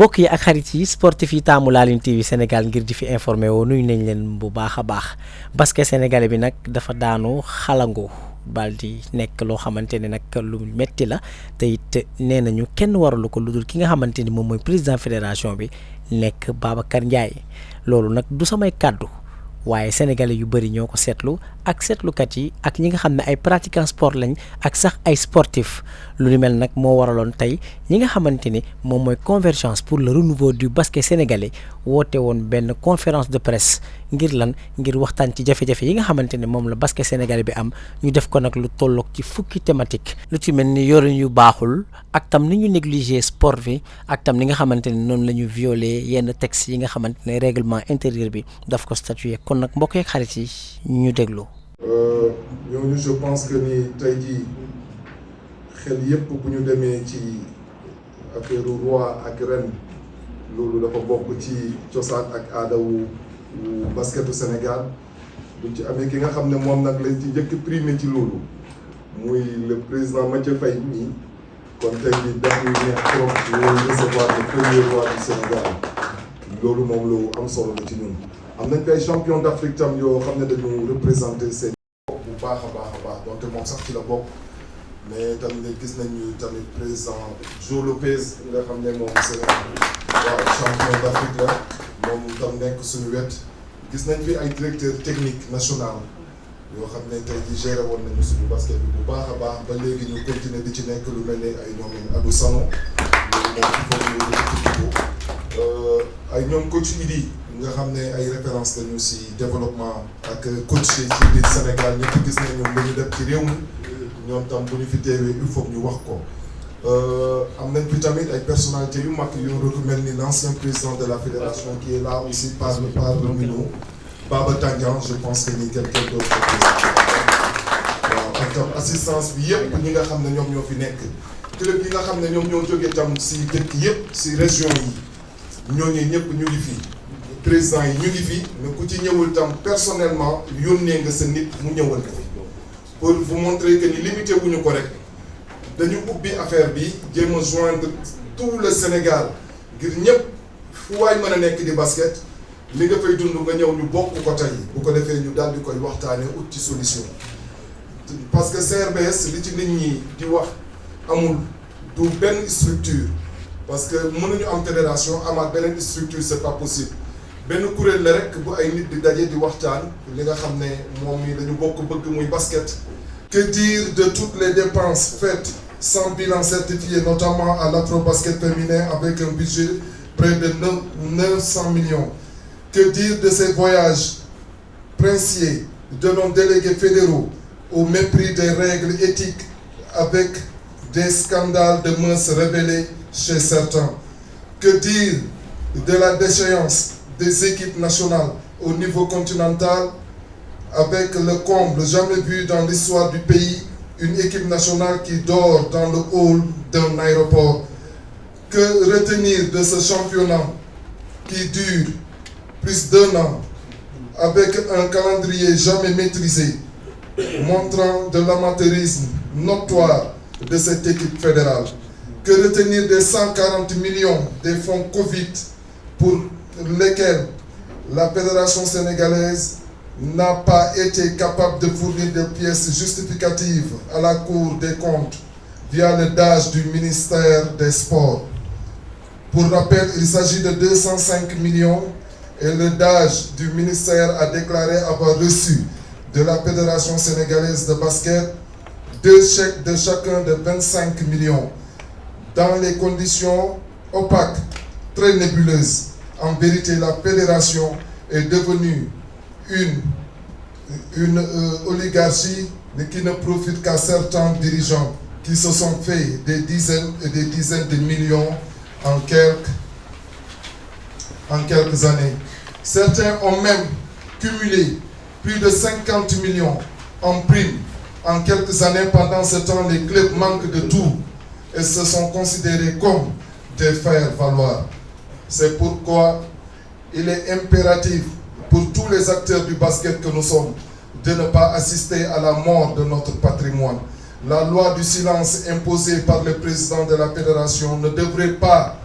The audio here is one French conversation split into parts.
mbokk yi ak xarit yi sportif yi taamu Laaline TV Sénégal ngir di fi informé woo nuyu nañ leen bu baax a baax basket sénégalais bi nag dafa daanu xalangu bal di nekk loo xamante ne nag lu metti la te it nee nañu kenn waralu ko lu dul ki nga xamante ni moom mooy président fédération bi nekk Babacar Ndiaye loolu nag du samay kàddu waaye sénégalais yu bëri ñoo ko seetlu ak seetlukat yi ak ñi nga xam ne ay pratiquants sport lañ ak sax ay sportif lu ni mel nag moo waraloon tey ñi nga xamante ni moom mooy convergence pour le renouveau du basket sénégalais woote woon benn conférence de presse ngir lan ngir waxtaan ci jafe-jafe yi nga xamante ne moom la basket sénégalais bi am ñu def ko nag lu tolloog ci fukki thématique lu ci mel ni yorin yu baaxul ak tam ni ñu négliger sport bi ak tam ni nga xamante ne noonu la ñu violer yenn textes yi nga xamante ne règlement intérieur bi daf ko statuer kon nag mbokk yeeg xarit yi ñu déglu. ñooñu je pense que ni tey jii xel yépp bu ñu demee ci affaire roi ak reine loolu dafa bokk ci cosaan ak aada wu basketu Sénégal buñ ci amee ki nga xam ne moom nag lañ ci njëkk primé ci loolu muy le président Mathieu Faye mii kon tey jii daf ñuy neex trop ñuy recevoir le premier roi du Sénégal loolu moom lu am solo la ci ñun. am nañ ay champion d'Afrique tam yoo xam ne dañu représenté seen bopp bu baax a baax donte moom sax ci la bokk mais tamit gis nañu tamit président Joe Lopez nga xam ne moom c'est waaw champion d'Afrique la moom tam nekk suñu wet gis nañ fi ay directeur technique national yoo xam ne tey jii géré woon nañu suñu basket bi bu baax a baax ba léegi ñu continuer di ci nekk lu mel ni ay ñoom Adou Sano loolu moom il faut ñu ay ñoom coach Idi nga xam ne ay référence lañu ci développement ak coach ci biir Sénégal ñëpp gis nañ ñoom la ñu def ci réew mi ñoom tam bu ñu fi teewee il faut ñu wax ko am nañ fi tamit ay personnalités yu mag yu mel ni l'ancien président de la fédération qui est là aussi parmi nous Baba Tandian je pense que ni quelqu'un d'autre waaw ak tam assistance bi yëpp ñi nga xam ne ñoom ñoo fi nekk club yi nga xam ne ñoom ñoo jógee tam ci dëkk yëpp ci région yi ñooñu ñëpp ñu ngi fi président yi ñu ngi fi mais ku ci ñëwul tam personnellement yónnee nga sa nit mu ñëwal ko fi pour vous montrer que ni limité wuñu ko rek dañu ubbi affaire bi jéem a joindre tout le Sénégal ngir ñëpp fu waay mën a nekk di basket li nga fay dund nga ñëw ñu bokk ko tey bu ko defee ñu daal di koy waxtaanee ut ci solution parce que CRBS li ci nit ñi di wax amul du benn structure parce que mënuñu am fédération amaat beneen structure c'est pas possible benn kuréel la rek bu ay nit di daje di waxtaan li nga xam ne moom mi dañu bokk bëgg muy basket. Que dire de toutes les dépenses faites sans bilan certifié notamment à l'afro-basket féminin avec un budget près de 900 millions. Que dire de ces voyages princiers de nos délégués fédéraux au mépris des règles éthiques avec des scandales de mœurs révélés chez certains. Que dire de la déchéance des équipes nationales au niveau continental avec le comble jamais vu dans l'histoire du pays, une équipe nationale qui dort dans le hall d'un aéroport. Que retenir de ce championnat qui dure plus d'1 an avec un calendrier jamais maîtrisé, montrant de l'amateurisme notoire de cette équipe fédérale? Que retenir des 140 millions des fonds Covid pour lesquels la fédération sénégalaise n'a pas été capable de fournir des pièces justificatives à la Cour des comptes via le DAGE du ministère des Sports? Pour rappel, il s'agit de 205 millions et le DAGE du ministère a déclaré avoir reçu de la Fédération sénégalaise de basket 2 chèques de chacun de 25 millions dans les conditions opaques, très nébuleuses. En vérité, la fédération est devenue une oligarchie qui ne profite qu'à certains dirigeants qui se sont fait des dizaines et des dizaines de millions en quelques années. Certains ont même cumulé plus de 50 millions en primes en quelques années. Pendant ce temps, les clubs manquent de tout et se sont considérés comme des faire-valoir. C'est pourquoi il est impératif pour tous les acteurs du basket que nous sommes de ne pas assister à la mort de notre patrimoine. La loi du silence imposée par le président de la fédération ne devrait pas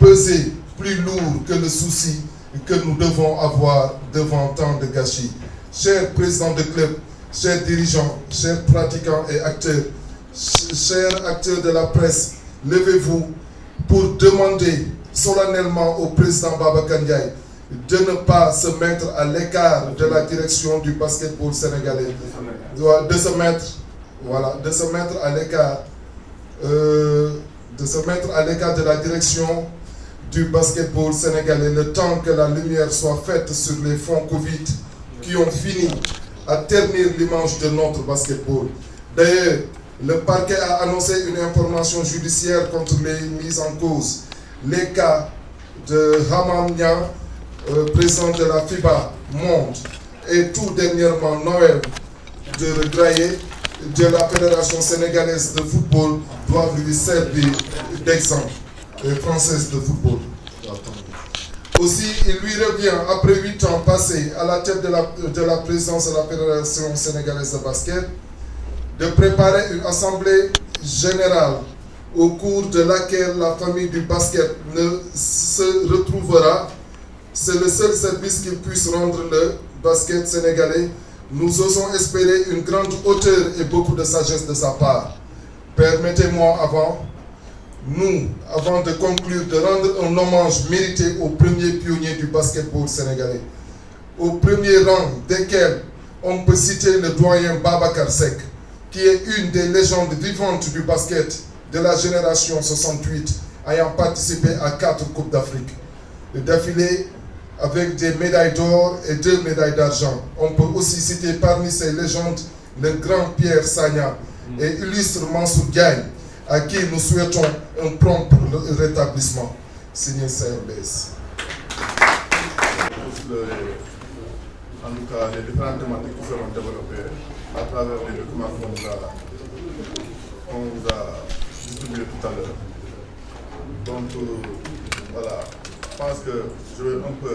peser plus lourd que le souci que nous devons avoir devant tant de gâchis. Chers présidents de club, chers dirigeants, chers pratiquants et acteurs, chers acteurs de la presse, levez-vous pour demander solennellement au président Babacar Ndiaye de ne pas se mettre à l'écart de la direction du basketball sénégalais, de se mettre à l'écart de la direction du basketball sénégalais le temps que la lumière soit faite sur les fonds Covid qui ont fini à ternir l'image de notre basketball. D'ailleurs, le parquet a annoncé une information judiciaire contre les mises en cause. Les cas de Hamam Nia, président de la FIBA Monde, et tout dernièrement Noël de Graillé de la Fédération sénégalaise de football doivent lui servir d'exemple. Française de football. Aussi, il lui revient, après 8 ans passés à la tête de la présidence de la Fédération sénégalaise de basket, de préparer une assemblée générale au cours de laquelle la famille du basket ne se retrouvera. C'est le seul service qu'il puisse rendre le basket sénégalais. Nous osons espérer une grande hauteur et beaucoup de sagesse de sa part. Permettez-moi avant de conclure, de rendre un hommage mérité aux premiers pionniers du basketball sénégalais. Au premier rang desquels on peut citer le doyen Babacar Seck, qui est une des légendes vivantes du basket de la génération 68, ayant participé à 4 Coupes d'Afrique. Le défilé avec des médailles d'or et 2 médailles d'argent. On peut aussi citer parmi ces légendes le grand Pierre Sagna et illustre Mansour Diagne, à qui nous souhaitons un prompt rétablissement. Signé CRBS. En tout cas, les différentes thématiques qui seront développées à travers les documents qu'on vous a distribués tout à l'heure. Donc, voilà, je pense que je vais un peu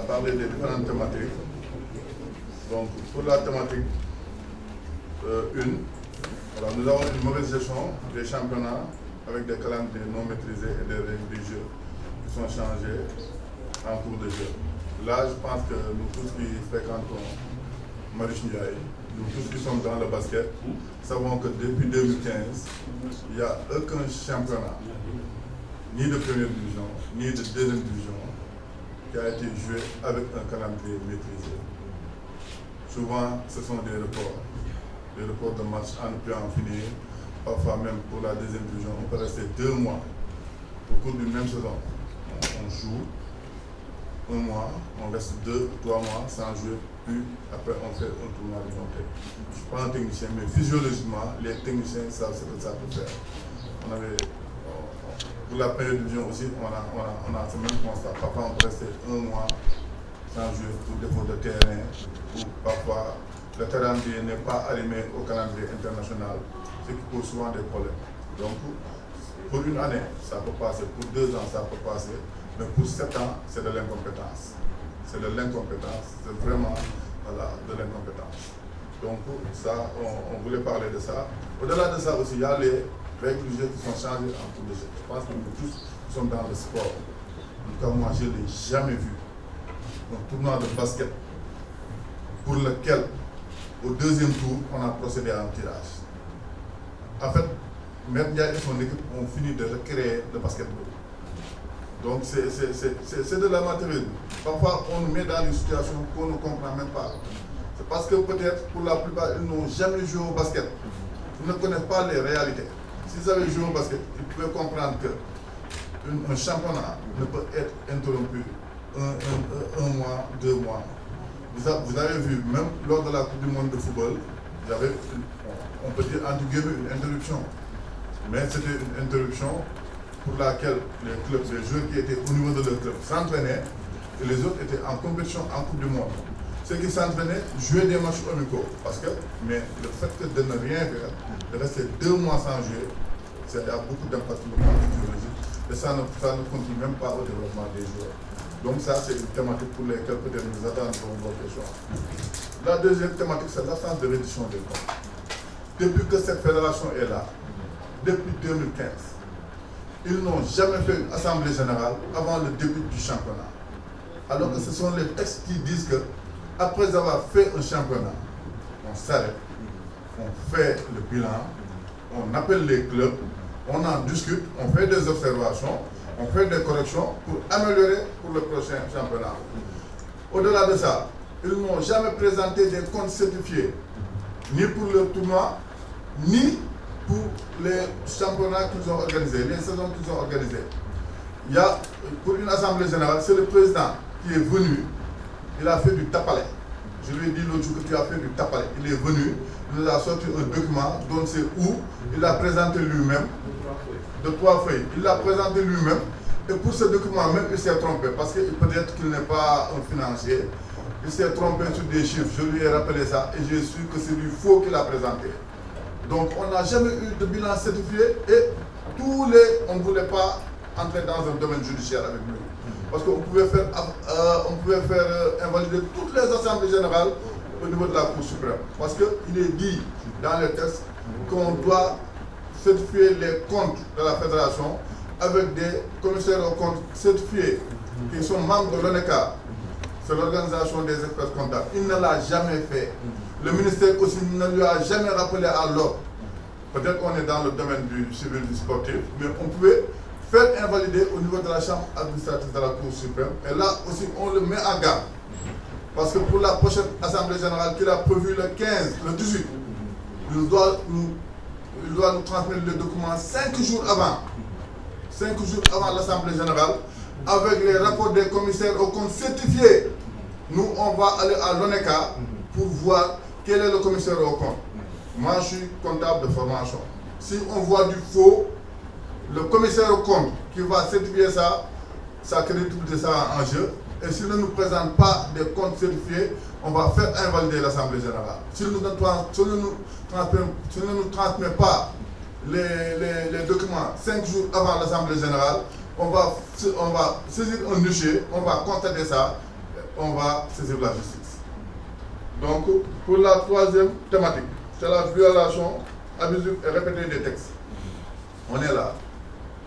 parler des différentes thématiques. Donc, pour la thématique 1, nous avons une mauvaise gestion des championnats avec des calendriers non maîtrisés et des règles du jeu qui sont changées en cours de jeu. Là, je pense que nous tous qui fréquentons Marius Ndiaye, nous tous qui sommes dans le basket, savons que depuis 2015, il n'y a aucun championnat, ni de première division, ni de deuxième division, qui a été joué avec un calendrier maîtrisé. Souvent, ce sont des reports de matchs à ne plus en finir. Parfois même pour la deuxième division, on peut rester 2 mois au cours d'une même saison. On joue 1 mois, on reste 2 ou 3 mois sans jouer, puis après on fait un tournoi de montée. Je suis pas un technicien, mais physiologiquement, les techniciens savent ce que ça peut faire. Pour la première division aussi, on a ce même constat. Parfois on peut rester 1 mois sans jouer pour défaut de terrain, ou parfois le calendrier n'est pas allumé au calendrier international, ce qui pose souvent des problèmes. Donc, pour une année, ça peut passer, pour 2 ans, ça peut passer, mais pour 7 ans, c'est de l'incompétence. C'est de l'incompétence, c'est vraiment de l'incompétence. Donc, ça, on voulait parler de ça. Au-delà de ça aussi, il y a les règles du jeu qui sont changées en cours de jeu. Je pense que nous tous sommes dans le sport. En tout cas, moi, je ne l'ai jamais vu. Un tournoi de basket pour lequel, au 2e tour, on a procédé à un tirage. En fait, Maître Ndiaye et son équipe ont fini de recréer le basketball. Donc c'est de l'amateurisme. Parfois, on nous met dans des situations qu'on ne comprend même pas. C'est parce que peut-être, pour la plupart, ils n'ont jamais joué au basket. Ils ne connaissent pas les réalités. S'ils avaient joué au basket, ils pouvaient comprendre qu'un championnat ne peut être interrompu 1 mois, 2 mois. Vous avez vu, même lors de la Coupe du Monde de football, il y avait, on peut dire, entre guillemets, une interruption. Mais c'était une interruption pour laquelle les clubs, les joueurs qui étaient au niveau de leur club s'entraînaient et les autres étaient en compétition en Coupe du Monde. Ceux qui s'entraînaient jouaient des matchs amicaux. Mais le fait de ne rien faire, de rester 2 mois sans jouer, ça a beaucoup d'impact sur le plan physiologique et ça ne contribue même pas au développement des joueurs. Donc ça, c'est une thématique pour laquelle peut-être nous attendons vos questions. La deuxième thématique, c'est l'absence de reddition des comptes. Depuis que cette fédération est là, depuis 2015. Ils n'ont jamais fait une assemblée générale avant le début du championnat. Alors que ce sont les textes qui disent que, après avoir fait un championnat, on s'arrête, on fait le bilan, on appelle les clubs, on en discute, on fait des observations, on fait des corrections pour améliorer pour le prochain championnat. Au-delà de ça, ils n'ont jamais présenté des comptes certifiés, ni pour le tournoi, ni pour les championnats qu'ils ont organisés, les saisons qu'ils ont organisées. Il y a, pour une assemblée générale, c'est le président qui est venu, il a fait du tapalé. Je lui ai dit l'autre jour que tu as fait du tapalé. Il est venu, il nous a sorti un document dont c'est où, il l'a présenté lui-même, de 3 feuilles. Il l'a présenté lui-même, et pour ce document même, il s'est trompé, parce que peut-être qu'il n'est pas un financier. Il s'est trompé sur des chiffres, je lui ai rappelé ça, et j'ai su que c'est du faux qu'il a présenté. Donc on n'a jamais eu de bilan certifié, et on ne voulait pas entrer dans un domaine judiciaire avec lui. Parce qu'on pouvait faire, invalider toutes les assemblées générales au niveau de la Cour suprême. Parce qu'il est dit dans les textes qu'on doit certifier les comptes de la fédération avec des commissaires aux comptes certifiés qui sont membres de l'ONECA. C'est l'organisation des experts comptables. Il ne l'a jamais fait. Le ministère aussi ne lui a jamais rappelé à l'ordre. Peut-être qu'on est dans le domaine du civil, du sportif, mais on pouvait faire invalider au niveau de la chambre administrative de la Cour suprême. Et là aussi, on le met en garde. Parce que pour la prochaine assemblée générale qu'il a prévue le 15, le 18, il doit nous transmettre le document 5 jours avant. 5 jours avant l'assemblée générale, avec les rapports des commissaires aux comptes certifiés. Nous, on va aller à l'ONECA pour voir quel est le commissaire aux comptes. Moi, je suis comptable de formation. Si on voit du faux, le commissaire au compte qui va certifier ça, sa crédibilité sera en jeu. Et s'il ne nous présente pas des comptes certifiés, on va faire invalider l'Assemblée générale. S'il ne nous transmet pas les documents 5 jours avant l'Assemblée générale, on va saisir un huissier, on va constater ça, on va saisir la justice. Donc, pour la troisième thématique, c'est la violation abusive et répétée des textes. On est là.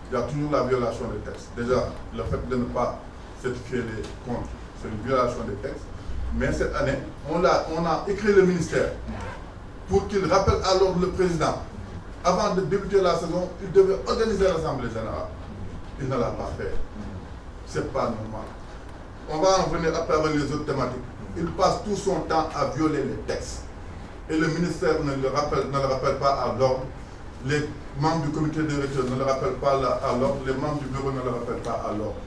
Il y a toujours la violation des textes. Déjà, le fait de ne pas certifier les comptes, c'est une violation des textes. Mais cette année, on a écrit le ministère pour qu'il rappelle à l'ordre le président. Avant de débuter la saison, il devait organiser l'Assemblée générale. Il ne l'a pas fait. C'est pas normal. On va en venir après avec les autres thématiques. Il passe tout son temps à violer les textes. Et le ministère ne le rappelle pas à l'ordre. Les membres du comité directeur ne le rappellent pas à l'ordre. Les membres du bureau ne le rappellent pas à l'ordre.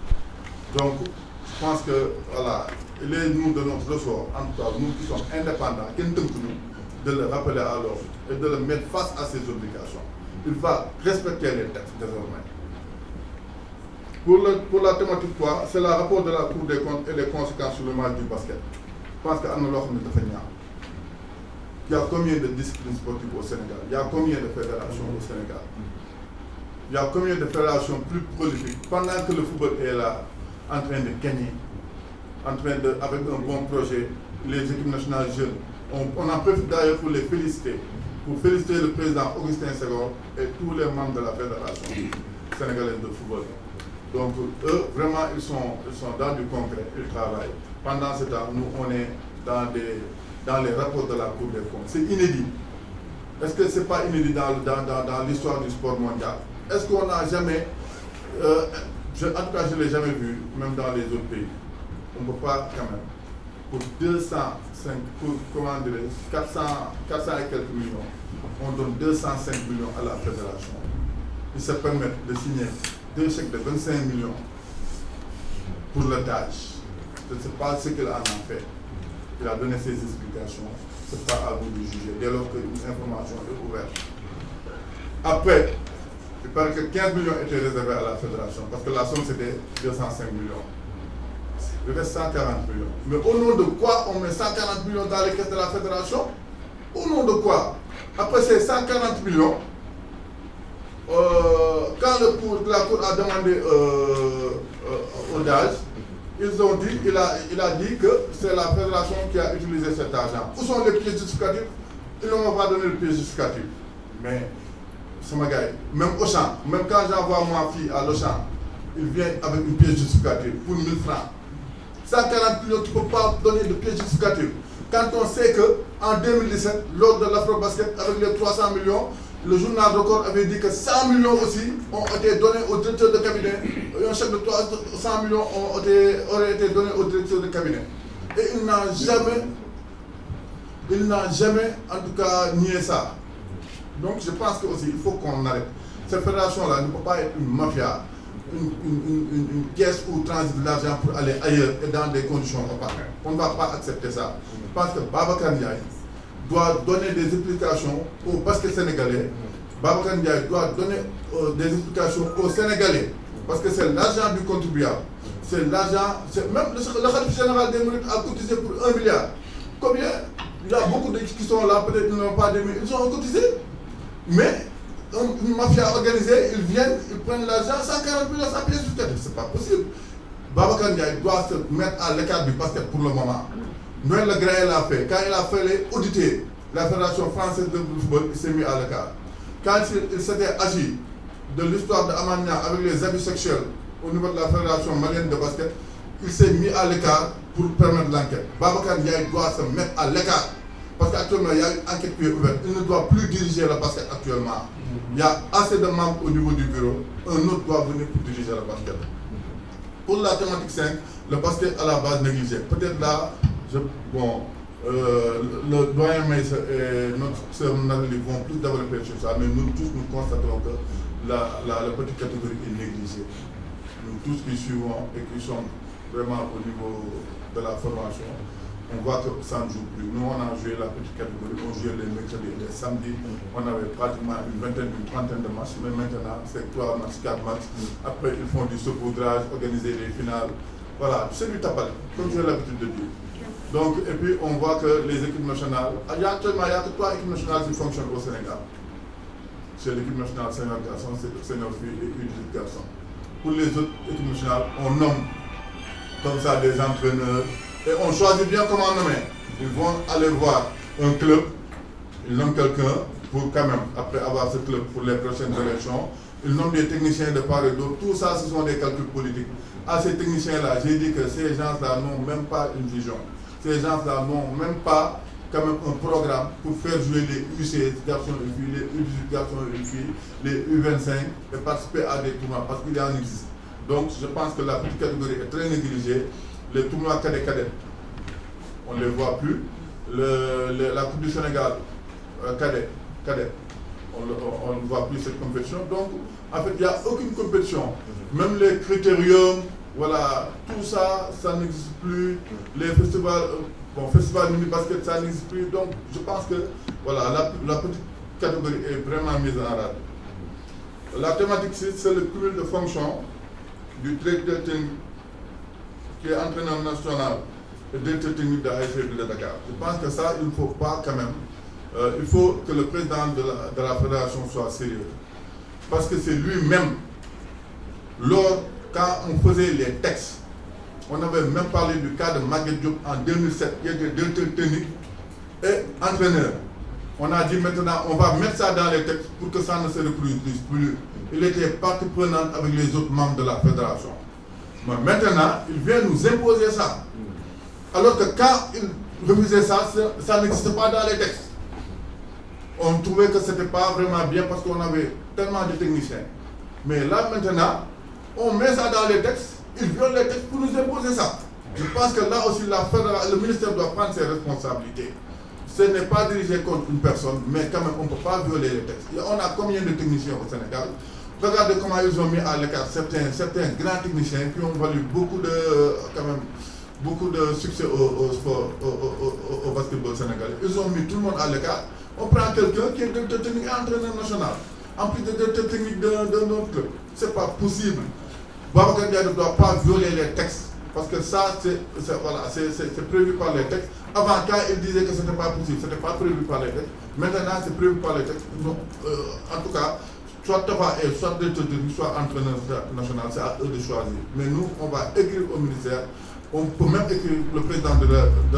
Donc, je pense que, voilà, il est nous de notre ressort, en tout cas, nous qui sommes indépendants, de le rappeler à l'ordre et de le mettre face à ses obligations. Il va respecter les textes désormais. Pour la thématique 3, c'est le rapport de la Cour des comptes et les conséquences sur le match du basket. Je pense qu'Anna Lochne de Fenya. Il y a combien de disciplines sportives au Sénégal? Il y a combien de fédérations au Sénégal? Il y a combien de fédérations plus prolifiques? Pendant que le football est là, en train de gagner, avec un bon projet, les équipes nationales jeunes, on en profite d'ailleurs pour les féliciter, pour féliciter le président Augustin Senghor et tous les membres de la fédération sénégalaise de football. Donc eux, vraiment, ils sont dans du concret, ils travaillent. Pendant ce temps, nous, on est dans les rapports de la Cour des comptes. C'est inédit. Est-ce que ce n'est pas inédit dans l'histoire du sport mondial? Est-ce qu'on n'a jamais, en tout cas je ne l'ai jamais vu, même dans les autres pays, on ne peut pas quand même, pour 400 et quelques millions, on donne 205 millions à la fédération. Ils se permettent de signer 2 chèques de 25 millions pour le tâche. Je ne sais pas ce qu'il en a fait. Il a donné ses explications. Ce n'est pas à vous de juger, dès lors qu'une information est ouverte. Après, il paraît que 15 millions étaient réservés à la fédération, parce que la somme c'était 205 millions. Il reste 140 millions. Mais au nom de quoi on met 140 millions dans les caisses de la fédération? Au nom de quoi? Après ces 140 millions, quand la Cour a demandé au DAGE, ils ont dit, il a dit que c'est la fédération qui a utilisé cet argent. Où sont les pièces justificatives? Ils n'ont pas donné le pièce justificatif. Mais même Auchan, même quand j'envoie ma fille à l'Auchan, il vient avec une pièce justificative pour 1000 francs. 140 millions, tu ne peux pas donner de pièce justificative. Quand on sait qu'en 2017, lors de l'Afro-Basket, avec les 300 millions, le journal Record avait dit que 100 millions aussi ont été donnés au directeur de cabinet. Un chèque de 300 millions aurait été donné au directeur de cabinet. Et il n'a jamais en tout cas nié ça. Donc je pense que aussi il faut qu'on arrête. Cette fédération-là ne peut pas être une mafia, une caisse où transite de l'argent pour aller ailleurs et dans des conditions opaques. On ne va pas accepter ça. Je pense que Babacar Ndiaye doit donner des explications au basket sénégalais. Babacar Ndiaye doit donner des explications aux Sénégalais. Parce que c'est l'argent du contribuable. C'est l'argent, même le khalife général des Mourides a cotisé pour 1 milliard. Combien? Il y a beaucoup de qui sont là, peut-être ils n'ont pas de millions, ils ont cotisé. Mais une mafia organisée, ils viennent, ils prennent l'argent, 140 millions, ça pièce justificative. C'est pas possible. Babacar Ndiaye doit se mettre à l'écart du basket pour le moment. Noël Le Graët l'a fait. Quand il a fallu auditer la Fédération française de football, il s'est mis à l'écart. Quand il s'était agi de l'histoire de Amania avec les abus sexuels au niveau de la Fédération malienne de basket, il s'est mis à l'écart pour permettre l'enquête. Babacar Ndiaye doit se mettre à l'écart. Parce qu'actuellement, il y a une enquête qui est ouverte. Il ne doit plus diriger le basket actuellement. Il y a assez de membres au niveau du bureau. Un autre doit venir pour diriger le basket. Pour la thématique 5, le basket à la base négligé. Peut-être là, le doyen Maïs et notre sœur Nathalie vont plus développer sur ça, mais nous tous nous constatons que la petite catégorie est négligée. Nous tous qui suivons et qui sommes vraiment au niveau de la formation, on voit que ça ne joue plus. Nous, on a joué la petite catégorie, on jouait les mercredis et les samedis. On avait pratiquement une trentaine de matchs, mais maintenant, c'est 3 matchs, 4 matchs. Après, ils font du saupoudrage, organiser les finales. Voilà, c'est du tapal, comme j'ai l'habitude de dire. Donc, et puis, on voit que les équipes nationales, actuellement, il n'y a que 3 équipes nationales qui fonctionnent au Sénégal. C'est l'équipe nationale senior garçon, c'est senior fille et U18 garçon. Pour les autres équipes nationales, on nomme comme ça des entraîneurs. Et on choisit bien comment nommer. Ils vont aller voir un club, ils nomment quelqu'un pour quand même, après avoir ce club pour les prochaines élections, ils nomment des techniciens de part et d'autre. Tout ça, ce sont des calculs politiques. À ces techniciens-là, j'ai dit que ces gens-là n'ont même pas une vision. Ces gens-là n'ont même pas quand même un programme pour faire jouer les U16 garçons et filles, les U18 garçons et filles, les U25 et participer à des tournois parce qu'il y en existe. Donc je pense que la petite catégorie est très négligée. Les tournois cadets, on ne les voit plus. La Coupe du Sénégal, cadet, on ne voit plus cette compétition. Donc, en fait, il n'y a aucune compétition. Même les critériums, voilà, tout ça, ça n'existe plus. Les festivals, festival mini-basket, ça n'existe plus. Donc, je pense que, voilà, la petite catégorie est vraiment mise en rade. La thématique 6, c'est le cumul de fonctions du directeur technique qui est entraîneur national et directeur technique de l'ASC de Dakar. Je pense que ça, il ne faut pas quand même. Il faut que le président de la fédération soit sérieux. Parce que c'est lui-même, quand on faisait les textes, on avait même parlé du cas de Maguette Diop en 2007, qui était directeur technique et entraîneur. On a dit maintenant, on va mettre ça dans les textes pour que ça ne se reproduise plus. Il était partie prenante avec les autres membres de la fédération. Mais maintenant, il vient nous imposer ça. Alors que quand il refusait ça, ça n'existait pas dans les textes. On trouvait que ce n'était pas vraiment bien parce qu'on avait tellement de techniciens. Mais là maintenant, on met ça dans les textes, ils violent les textes pour nous imposer ça. Je pense que là aussi, le ministère doit prendre ses responsabilités. Ce n'est pas dirigé contre une personne, mais quand même, on ne peut pas violer les textes. Et on a combien de techniciens au Sénégal? Regardez comment ils ont mis à l'écart certains grands techniciens qui ont valu beaucoup de succès au sport, au basketball sénégalais. Ils ont mis tout le monde à l'écart. On prend quelqu'un qui est directeur technique et entraîneur national, en plus de directeur technique de notre club. Ce n'est pas possible. Babacar Ndiaye ne doit pas violer les textes, parce que ça, c'est prévu par les textes. Avant, quand il disait que ce n'était pas possible, ce n'était pas prévu par les textes. Maintenant, c'est prévu par les textes. Donc, en tout cas, soit Tafa est soit directeur technique, soit entraîneur national, c'est à eux de choisir. Mais nous, on va écrire au ministère, on peut même écrire le président de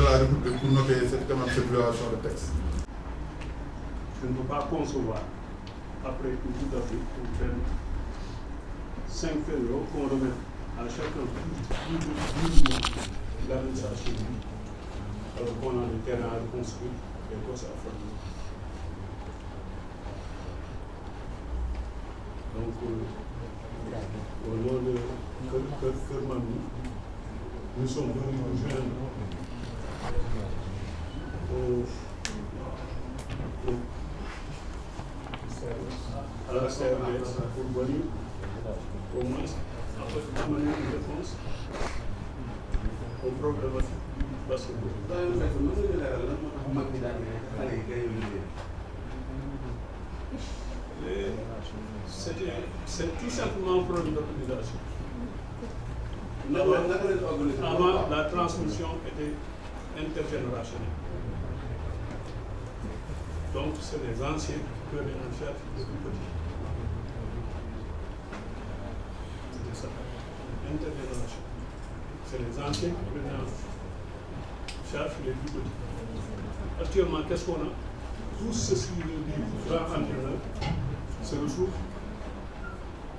la République pour noter cette violation de texte. Je ne peux pas concevoir, après une Coupe d'Afrique, on prenne 5 euros qu'on remet à chacun plus l'administration. Alors qu'on a des terrains à reconstruire, des postes à former. Donc, au nom de Kermani, nous sommes venus nous joindre à la CRDS pour venir au moins amener une réponse au problématique du basketball. C'est tout simplement un problème d'organisation. Avant, la transmission était intergénérationnelle. Donc, c'est les anciens qui prenaient en charge les plus petits. C'est ça, intergénération. C'est les anciens qui prenaient en charge les plus petits. Actuellement, qu'est-ce qu'on a? Tout ceci du grand entraîneur se retrouve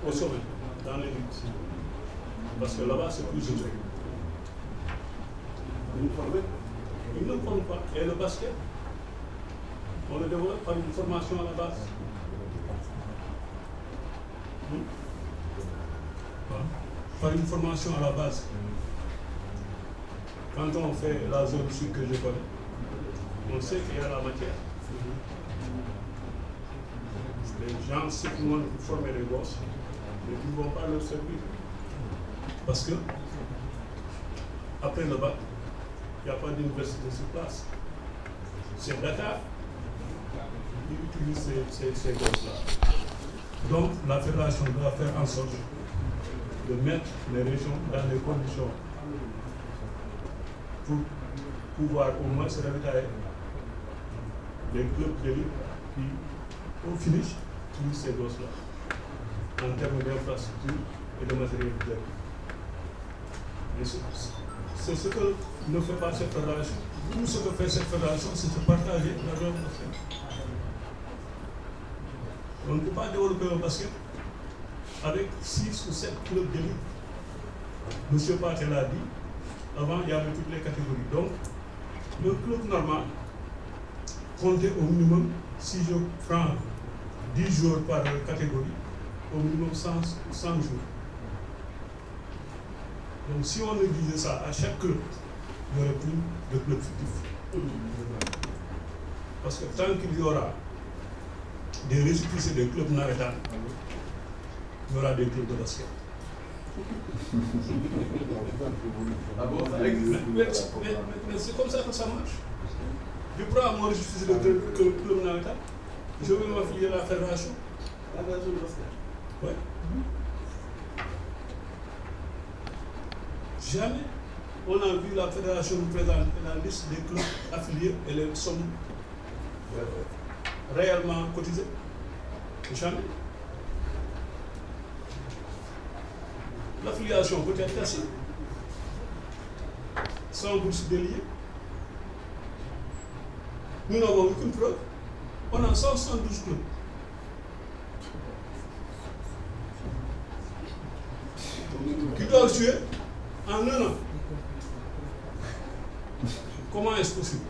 au sommet, dans l'élite. Parce que là-bas, c'est plus dur. Ils ne forment pas. Et le basket, on le développe par une formation à la base. Par une formation à la base. Quand on fait la zone sud que je connais, on sait qu'il y a la matière. Les gens se demandent pour former les gosses, mais ils ne vont pas leur servir. Parce que, après le bac, il n'y a pas d'université sur place. C'est Dakar qui utilise ces gosses-là. Donc, la fédération doit faire en sorte de mettre les régions dans les conditions pour pouvoir au moins se ravitailler des clubs d'élite qui, au finish, utilisent ces gosses-là en termes d'infrastructure et de matériel de jeu. C'est ce que ne fait pas cette fédération. Tout ce que fait cette fédération, c'est de partager l'argent de basket. On ne peut pas développer un basket avec 6 ou 7 clubs d'élite. M. Patel l'a dit, avant il y avait toutes les catégories. Donc, le club normal comptait au minimum, si je prends 10 jours par catégorie, au minimum 100 jours. Donc si on disait ça à chaque club, il n'y aurait plus de clubs fictifs. Parce que tant qu'il y aura des récépissés des clubs navétanes, il y aura des clubs de basket. Mais c'est comme ça que ça marche. Je prends mon récépissé de club navétane, je vais m'affilier à la fédération. Ouais. Jamais on a vu la fédération nous présenter la liste des clubs affiliés et les sommes réellement cotisées. Jamais. L'affiliation peut être cassée, sans bourse déliée. Nous n'avons aucune preuve. On a 172 clubs. Qui doivent jouer en 1 an. Comment est-ce possible?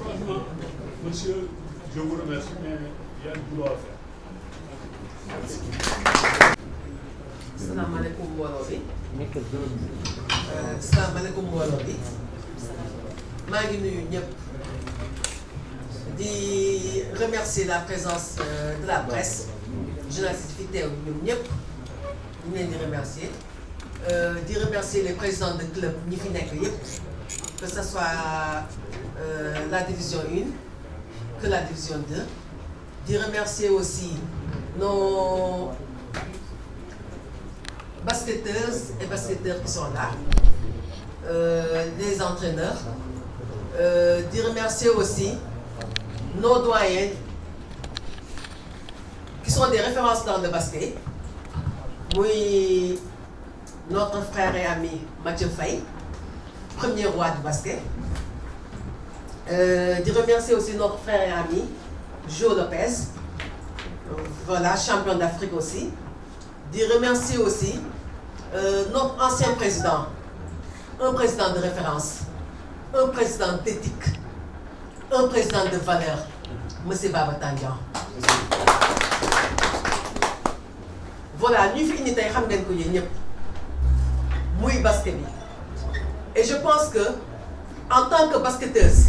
Franchement, monsieur, je vous remercie, mais il y a du boulot à faire. Merci. Salaamaaleykum mbooloo bi. Salaamaaleykum mbooloo bi. maa ngi nuyu ñëpp. di remercier la présence de la presse. journalistes yi fi teew ñoom ñëpp. ñu leen di remercier. di remercier les présidents de club ñi fi nekk yëpp. que ce soit la division 1 que la division 2. di remercier aussi nos basketteuses et basketteurs qui sont là, les entraîneurs, de remercier aussi nos doyens qui sont des références dans le basket. Oui, notre frère et ami Mathieu Faye, premier roi du basket, de remercier aussi notre frère et ami, Jo Lopez, voilà, champion d'Afrique aussi. De remercier aussi notre ancien président, un président de référence, un président d'éthique, un président de valeur, M. Baba Tandian. Voilà, nous finissons par basket. Et je pense que, en tant que basketteuse,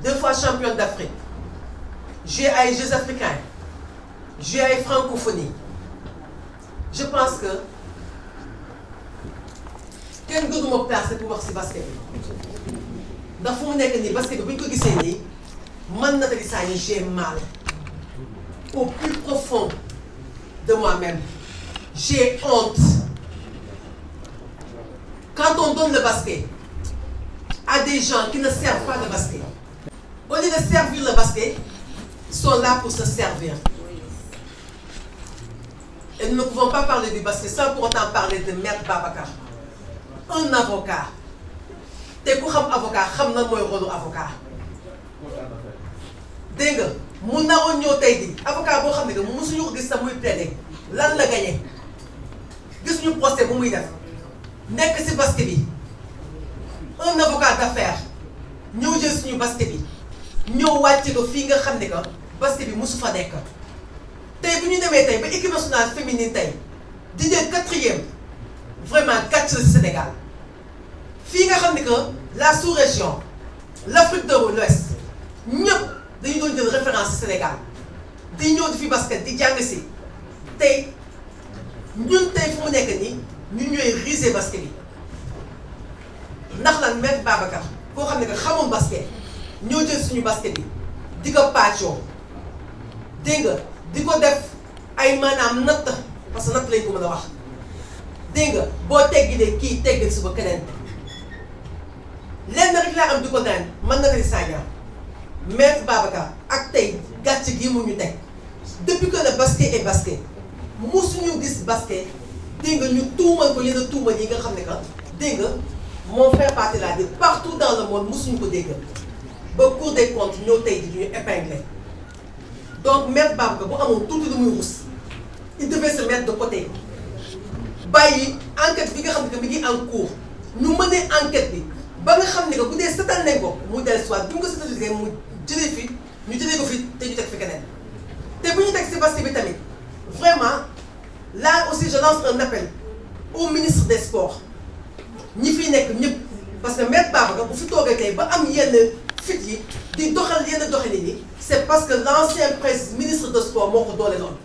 2 fois championne d'Afrique, j'ai à les Jeux africains, j'ai à la francophonie. Je pense que kenn gënuma placé pour wax ci basket bi ndax fu mu nekk nii basket bi bu ñu ko gisee nii man Nathalie Sagna j'ai mal au plus profond de moi-même. J'ai honte. Quand on donne le basket à des gens qui ne servent pas le basket, au lieu de servir le basket, ils sont là pour se servir. Et nous ne pouvons pas parler du basket sans pour autant parler de Maître Babacar. Un avocat. Te ku xam avocat xam na mooy rôle avocat. Dégg nga mu naroon ñëw tey jii avocat boo xam ne que mosuñu ko gis sax muy plaider lan la gagné gis ñu procès bu muy def nekk ci basket bi un avocat d'affaires ñëw jël suñu basket bi ñëw wàcce ko fii nga xam ne que basket bi mosu fa nekk. tey bu ñu demee tey ba équipe nationale féminine tey di jël 4e vraiment gàcce la Sénégal fii nga xam ne que la sous-région l'Afrique de l'Ouest ñëpp dañu doon jël référence ci Sénégal di ñëw di fi basket di jàng si tey ñun tey fu mu nekk nii ñu ñooy riser basket bi ndax lan Maître Babacar koo xam ne que xamul basket ñoo jël suñu basket bi di ko pàccoo dégg nga di ko def ay maanaam natt parce que natt lañ ko mën a wax dégg nga boo teggilee kii teggil suba keneen lenn rek laa am di ko daan man Nathalie Sagna Maître Babacar ak tey gàcce gi mu ñu teg depuis que le basket est basket musuñu gis basket dégg nga ñu tuumal ko yenn tuumal yi nga xam ne que dégg nga mon frère Pathé l'a dit partout dans le monde musuñu ko dégg ba Cour des comptes ñoo tey di ñu épinglé. Donc, Maître Babacar, bu amoon tuuti lu muy rus il devait se mettre de côté bàyyi enquête bi nga xam ne que mi ngi en cours ñu mënee enquête bi ba nga xam ne que bu dee setal nañ ko mu dellusiwaat bu ñu ko setalee mu jëlee fi ñu jëlee ko fi te ñu teg fi keneen te bu ñu teg si basket bi tamit vraiment là aussi je lance un appel au ministre des sports ñi fi nekk ñëpp parce que Maître Babacar bu fi toogee tey ba am yenn fit yi di doxal yenn doxalin yi c'est parce que l'ancien ministre de sport moo ko dooleeloon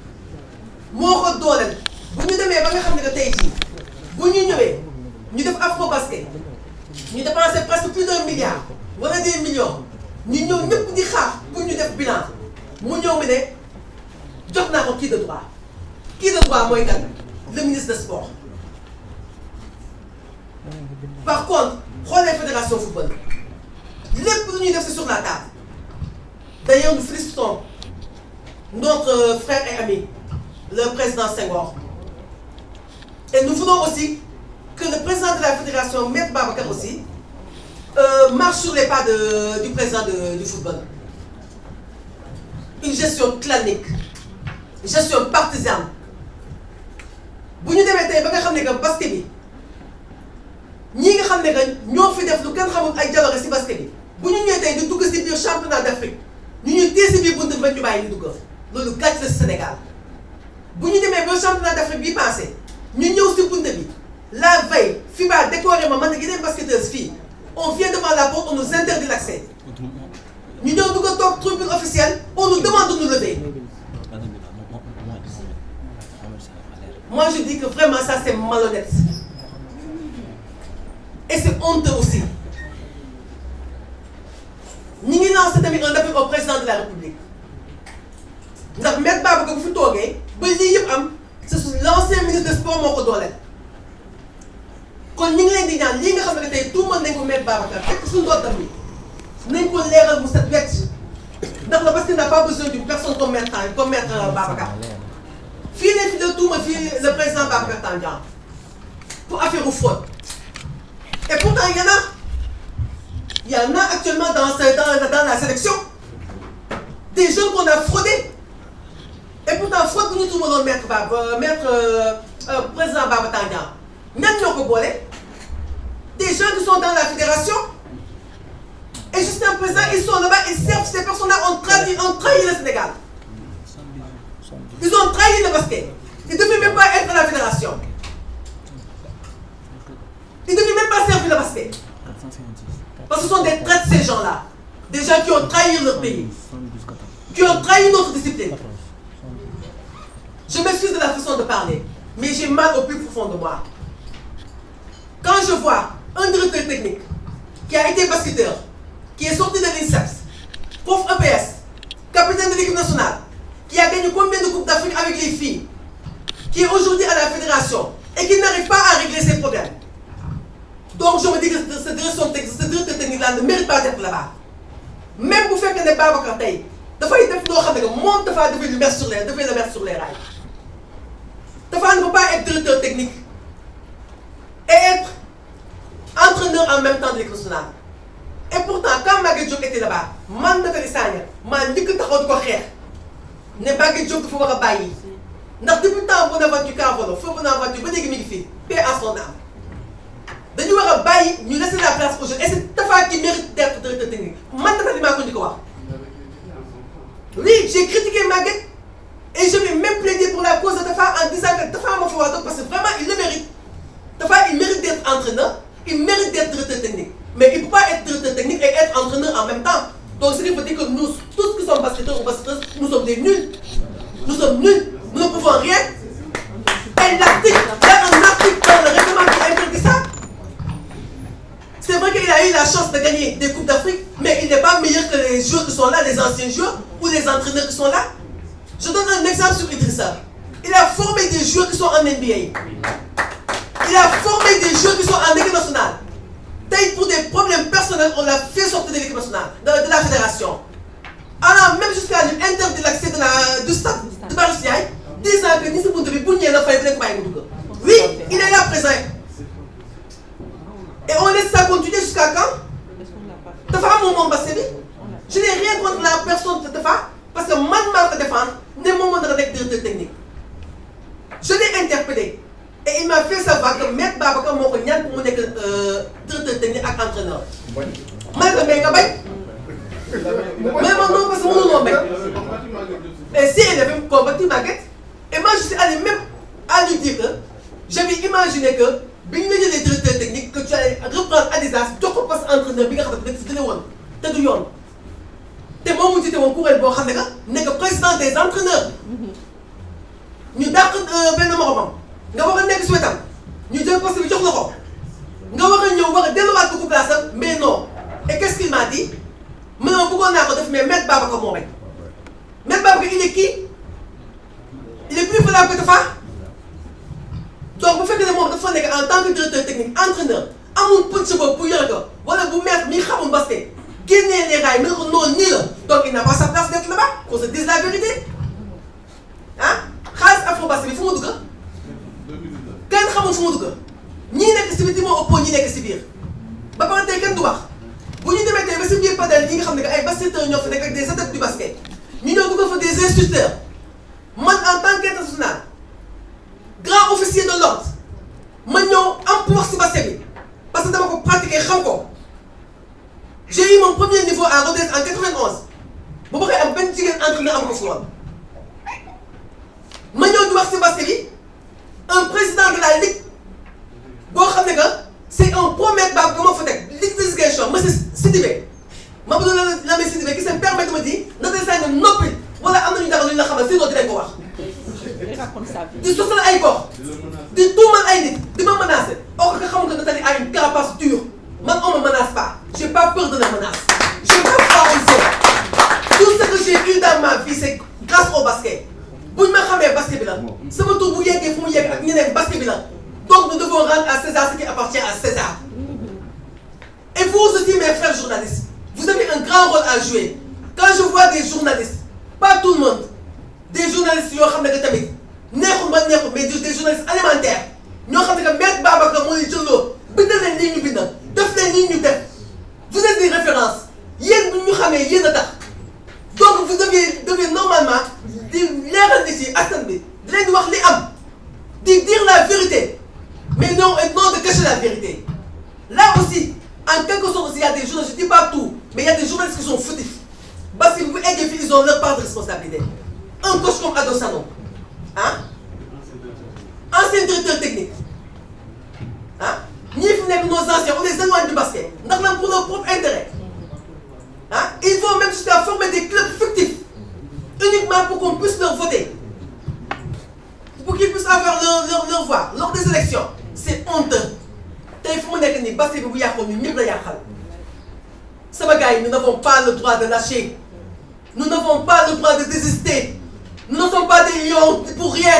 moo ko dooleel bu ñu demee ba nga xam ne que tey jii bu ñu ñëwee ñu def afro basket ñu dépensé presque plus d'1 milliard wala des millions ñu ñëw ñëpp di xaar pour ñu def bilan mu ñëw mi ne jox naa ko kii de droit mooy kan le ministre des sports. Par contre xoolee fédération football lépp lu ñuy def c'est sur la table. D'ailleurs, nous félicitons notre frère et ami, le président Senghor. Et nous voulons aussi que le président de la fédération, Maître Babacar aussi, marche sur les pas du président du football. Une gestion clanique, une gestion partisane. Si nous avons dit que basket bi ñi nga xam ne que ñoo fi def lu kenn xamul ay jaloore si basket bi bu ñu ñëwee tey di dugg si biir championnat d'Afrique ñu ñuy téye si biir bunt bi ba ñu bàyyi ñu dugg loolu gàcce la si Sénégal bu ñu demee ba championnat d'Afrique bii passé ñu ñëw si bunt bi la veille FIBA décoré ma man ak yeneen basketteuses fii on vient devant la porte on nous interdit l'accès ñu ñëw dugg toog tribune officielle on nous demande de nous lever. Moi je dis que vraiment ça c'est malhonnête et c'est honteux aussi. Nous avons lancé un appel au président de la République. ndax Maître Babacar bu fi toogee ba lii yëpp am c'est l'ancien ministre des sports moo ko dooleel kon ñu ngi leen di ñaan lii nga xam ne tey tuumal nañ ko Maître Babacar fekk suñu dootam bi nañ ko leeral mu set wecc ndax la parce qu'il n'a pas besoin d'une personne comme Maître Babacar fii ne fi la tuumal fii le président Babacar Tandian pour affaire u fraude et pourtant Il y en a actuellement dans la sélection. Des jeunes qu'on a fraudés. Et pourtant, fraude que nous tout le monde mettre président Baba Tandian. Même nous bolé. Des gens qui sont dans la fédération. Et jusqu'à présent, ils sont là-bas, ils servent. Ces personnes-là ont trahi le Sénégal. Ils ont trahi le basket. Ils ne devaient même pas être à la fédération. Ils ne devaient même pas servir le basket. Parce que ce sont des traîtres, ces gens-là. Des gens qui ont trahi leur pays. Qui ont trahi notre discipline. Je m'excuse de la façon de parler, mais j'ai mal au plus profond de moi. Quand je vois un directeur technique qui a été basketteur, qui est sorti de l'INSEPS, prof EPS, capitaine de l'équipe nationale, qui a gagné combien de Coupes d'Afrique avec les filles, qui est aujourd'hui à la fédération et qui n'arrive pas à régler ses problèmes. Donc je me dis que ce directeur technique-là ne mérite pas d'être là-bas. Même pour faire qu'il n'est pas Babacar Tay, il faut que le monde devait le mettre sur les rails. Tafa ne peut pas être directeur technique et être entraîneur en même temps de l'équipe nationale. Et pourtant, quand Maguette Diop était là-bas, man Nathalie Sagna, man njëkk taxaw di ko xeex ne Maguette Diop dafa war a bàyyi ndax depuis temps Bonaventure Cavolo feu Bonaventure ba léegi mi ngi fii paix à son âme. dañu war a bàyyi ñu laisser la place aux jeunes et c'est Tafa qui mérite d'être directeur technique man Nathalie maa ko njëkk a wax. Oui, j'ai critiqué Maguette. Et je vais même plaider pour la cause de Tafa en disant que Tafa m'a fait voir d'autres parce que vraiment il le mérite. Tafa il mérite d'être entraîneur, il mérite d'être directeur technique. Mais il ne peut pas être directeur technique et être entraîneur en même temps. Donc ce qui veut dire que nous, tous qui sommes basketteurs ou basketteuses, nous sommes des nuls. Nous sommes nuls, nous ne pouvons rien. Et l'article, il y a un article dans le règlement qui interdit ça. C'est vrai qu'il a eu la chance de gagner des Coupes d'Afrique, mais il n'est pas meilleur que les joueurs qui sont là, les anciens joueurs ou les entraîneurs qui sont là. Je donne un exemple sur Idrissa. Il a formé des joueurs qui sont en NBA. Il a formé des joueurs qui sont en équipe nationale. Pour des problèmes personnels, on l'a fait sortir de l'équipe nationale, de la fédération. Alors même jusqu'à lui interdire l'accès du stade de Barisiaï, disant que Nisi Boundebi Bougné n'a pas été oui, il est là présent. Et on laisse ça continuer jusqu'à quand Tafa mon Bassébi. Je n'ai rien contre la personne de Tafa. Parce que man maa ko défendre ne moom moo nekk directeur technique je l'ai interpellé et il m'a fait savoir que maître Babacar moo ko ñaan pour mu nekk directeur technique ak entraîneur. ma ne ko mais nga bañ mais man non parce que mënuloo bañ et si elle avait combattu Maguette et moi je suis allé même à lui dire que j'avais imaginé que bi ñu la jëlee directeur technique que tu allais reprendre Adidas jox ko poste entraîneur bi nga xam ne dina woon te du yoon. te moom mu jiite woon kuréel boo xam ne que nekk président des entraîneurs ñu dàq benn moromam nga war a nekk si wetam ñu jël poste bi jox la ko nga war a ñëw war a delluwaat ko place am mais non et qu'est-ce qu'il m'a dit ma ne ma bëggoon naa ko def mais maître Babacar moo bañ maître Babacar il est qui il est plus valable que Tafa donc bu fekkee ne moom dafa nekk en tant que directeur technique entraîneur amul punch boobu pour yore ko wala bu maître mi xamul basket. Guinée les rails, mais non, ni là. Donc il n'a pas sa place d'être là-bas, qu'on se dise la vérité. Hein? Khalis Afro-Bassi, il faut me dire. Quand il faut me dire. Ni n'est que si vite, moi, au point, ni n'est que si bien. Bah, par exemple, quand tu vois, vous n'y mettez pas si bien pas d'aller, ni comme des basketteurs, ni avec des adeptes du basket. Ni nous avons fait des instructeurs. Moi, en tant qu'international, grand officier de l'ordre, moi, nous avons pouvoir si basket. Parce que nous avons pratiqué encore. J'ai eu mon premier niveau à Rodez en 91. Je suis un petit jigéen entraîneur en Kosovo. Je suis basket, un président de la Ligue. C'est un premier bab comment faut faire Ligue de Ziguinchor, M. Sidibé. Je suis la M. Sidibé qui se permet de me dire notre dessin est noble. Voilà, on a une dame qui a dit notre directoire. Du social aïkor, du tout mal aïnit, du mal menacé. Or que quand on a une carapace dure. Moi, on ne me menace pas. Je n'ai pas peur de la menace. Je n'ai pas peur aux autres. Tout ce que j'ai eu dans ma vie, c'est grâce au basket. Si je sais basket, c'est mon tour de basket. Donc nous devons rendre à César ce qui appartient à César. Et vous aussi, mes frères journalistes, vous avez un grand rôle à jouer. Quand je vois des journalistes, pas tout le monde, des journalistes qui ont mais des journalistes alimentaires, nous avons Maître Babacar Mouni Djolo, vous êtes des références. vérité. Mais non, non de cacher la vérité. Là aussi, en quelque sorte, il y a des journalistes, je ne dis pas tout, mais il y a des journalistes qui sont fautifs. Parce que ils ont leur part de responsabilité. Un coach comme Adosano, hein? Ancien directeur technique, hein? Nos anciens, on les éloigne du basket. Pour leur propre intérêt. Hein? Ils vont même jusqu'à former des clubs fictifs. Uniquement pour qu'on puisse leur voter. Pour qu'ils puissent avoir leur voix lors des élections. C'est honteux. Nous n'avons pas le droit de lâcher. Nous n'avons pas le droit de désister. Nous ne sommes pas des lions pour rien.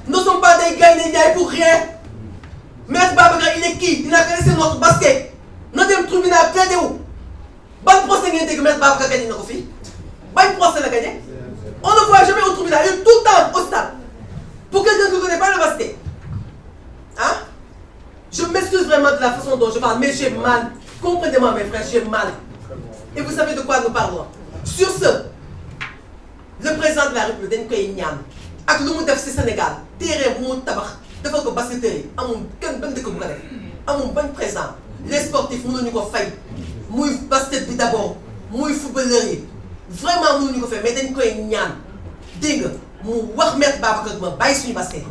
Nous ne sommes pas des gagnants pour rien. Maître Babacar, il est qui? Il a connaissé notre basket. Notre tribunal plaidé où? Bon procès qu'il que Maître Babacar gagné notre fille. Bon procès l'a gagné. On ne voit jamais au tribunal. Il est tout le temps au stade. Pour quelqu'un qui ne connaît pas le basket. Hein? Je m'excuse vraiment de la façon dont je parle, mais j'ai mal. Comprenez-moi mes frères, j'ai mal. Et vous savez de quoi nous parlons. Sur ce, le président de la République, avec le monde du Sénégal, terrain bu mu tabax dafa ko basketteurs yi amul kenn benn dëkk bu ko def amul benn présent les sportifs mënuñu ko fay muy basket bi d'abord muy footballeur yi vraiment mënuñu ko fay mais dañ koy ñaan dégg nga mu wax Maître Babacar ma bàyyi suñu basket.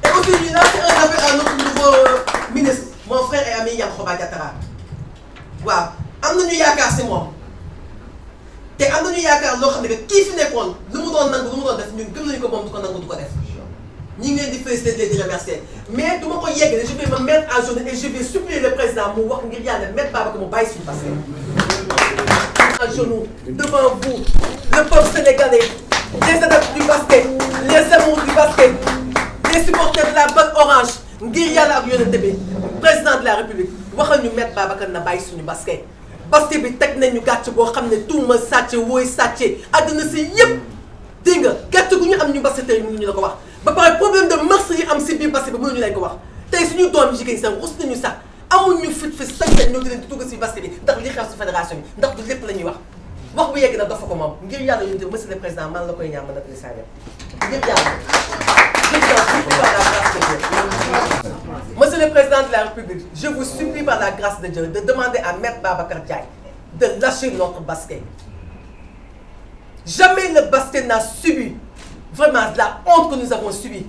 Et aussi ñu lancer un appel à notre nouveau ministre mon frère et ami Yankhoba Diattara waaw am nañu yaakaar si moom. te am nañu yaakaar loo xam ne que kii fi nekkoon lu mu doon nangu lu mu doon def ñun gëm nañu ko moom du ko nangu du ko def ñi ngi leen di féliciter di remercier mais du ma ko yeggale je vais me mettre en journée et je vais supplier le président mu wax ngir yàlla Maître Babacar mu bàyyi suñu basket. En genoux devant vous le peuple sénégalais les adeptes du basket les amours du basket les supporters de la balle orange ngir yàlla ak yonente bi président de la république waxal ñu Maître Babacar na bàyyi suñu basket. basket bi teg nañu gàcce boo xam ne tuuma sàcce wooy sàcce àdduna si yëpp dégg nga gàcce gu ñu am ñu basketteurs yi mënuñu la ko wax ba pare problème de mœurs yi am si biir basket bi mënuñu leen ko wax tey suñu doom yi jigéen sax rus nañu sax amuñu fit fi sañ-sañ ñoo di leen di dugg si basket bi ndax li xew si fédération bi ndax du lépp la ñuy wax bu yegg nag dafa ko moom ngir yàlla ñu te monsieur le président man la koy ñaan mën a li saa ngir yàlla Monsieur le Président de la République, je vous supplie par la grâce de Dieu de demander à Maître Babacar Ndiaye de lâcher notre basket. Jamais le basket n'a subi vraiment la honte que nous avons subie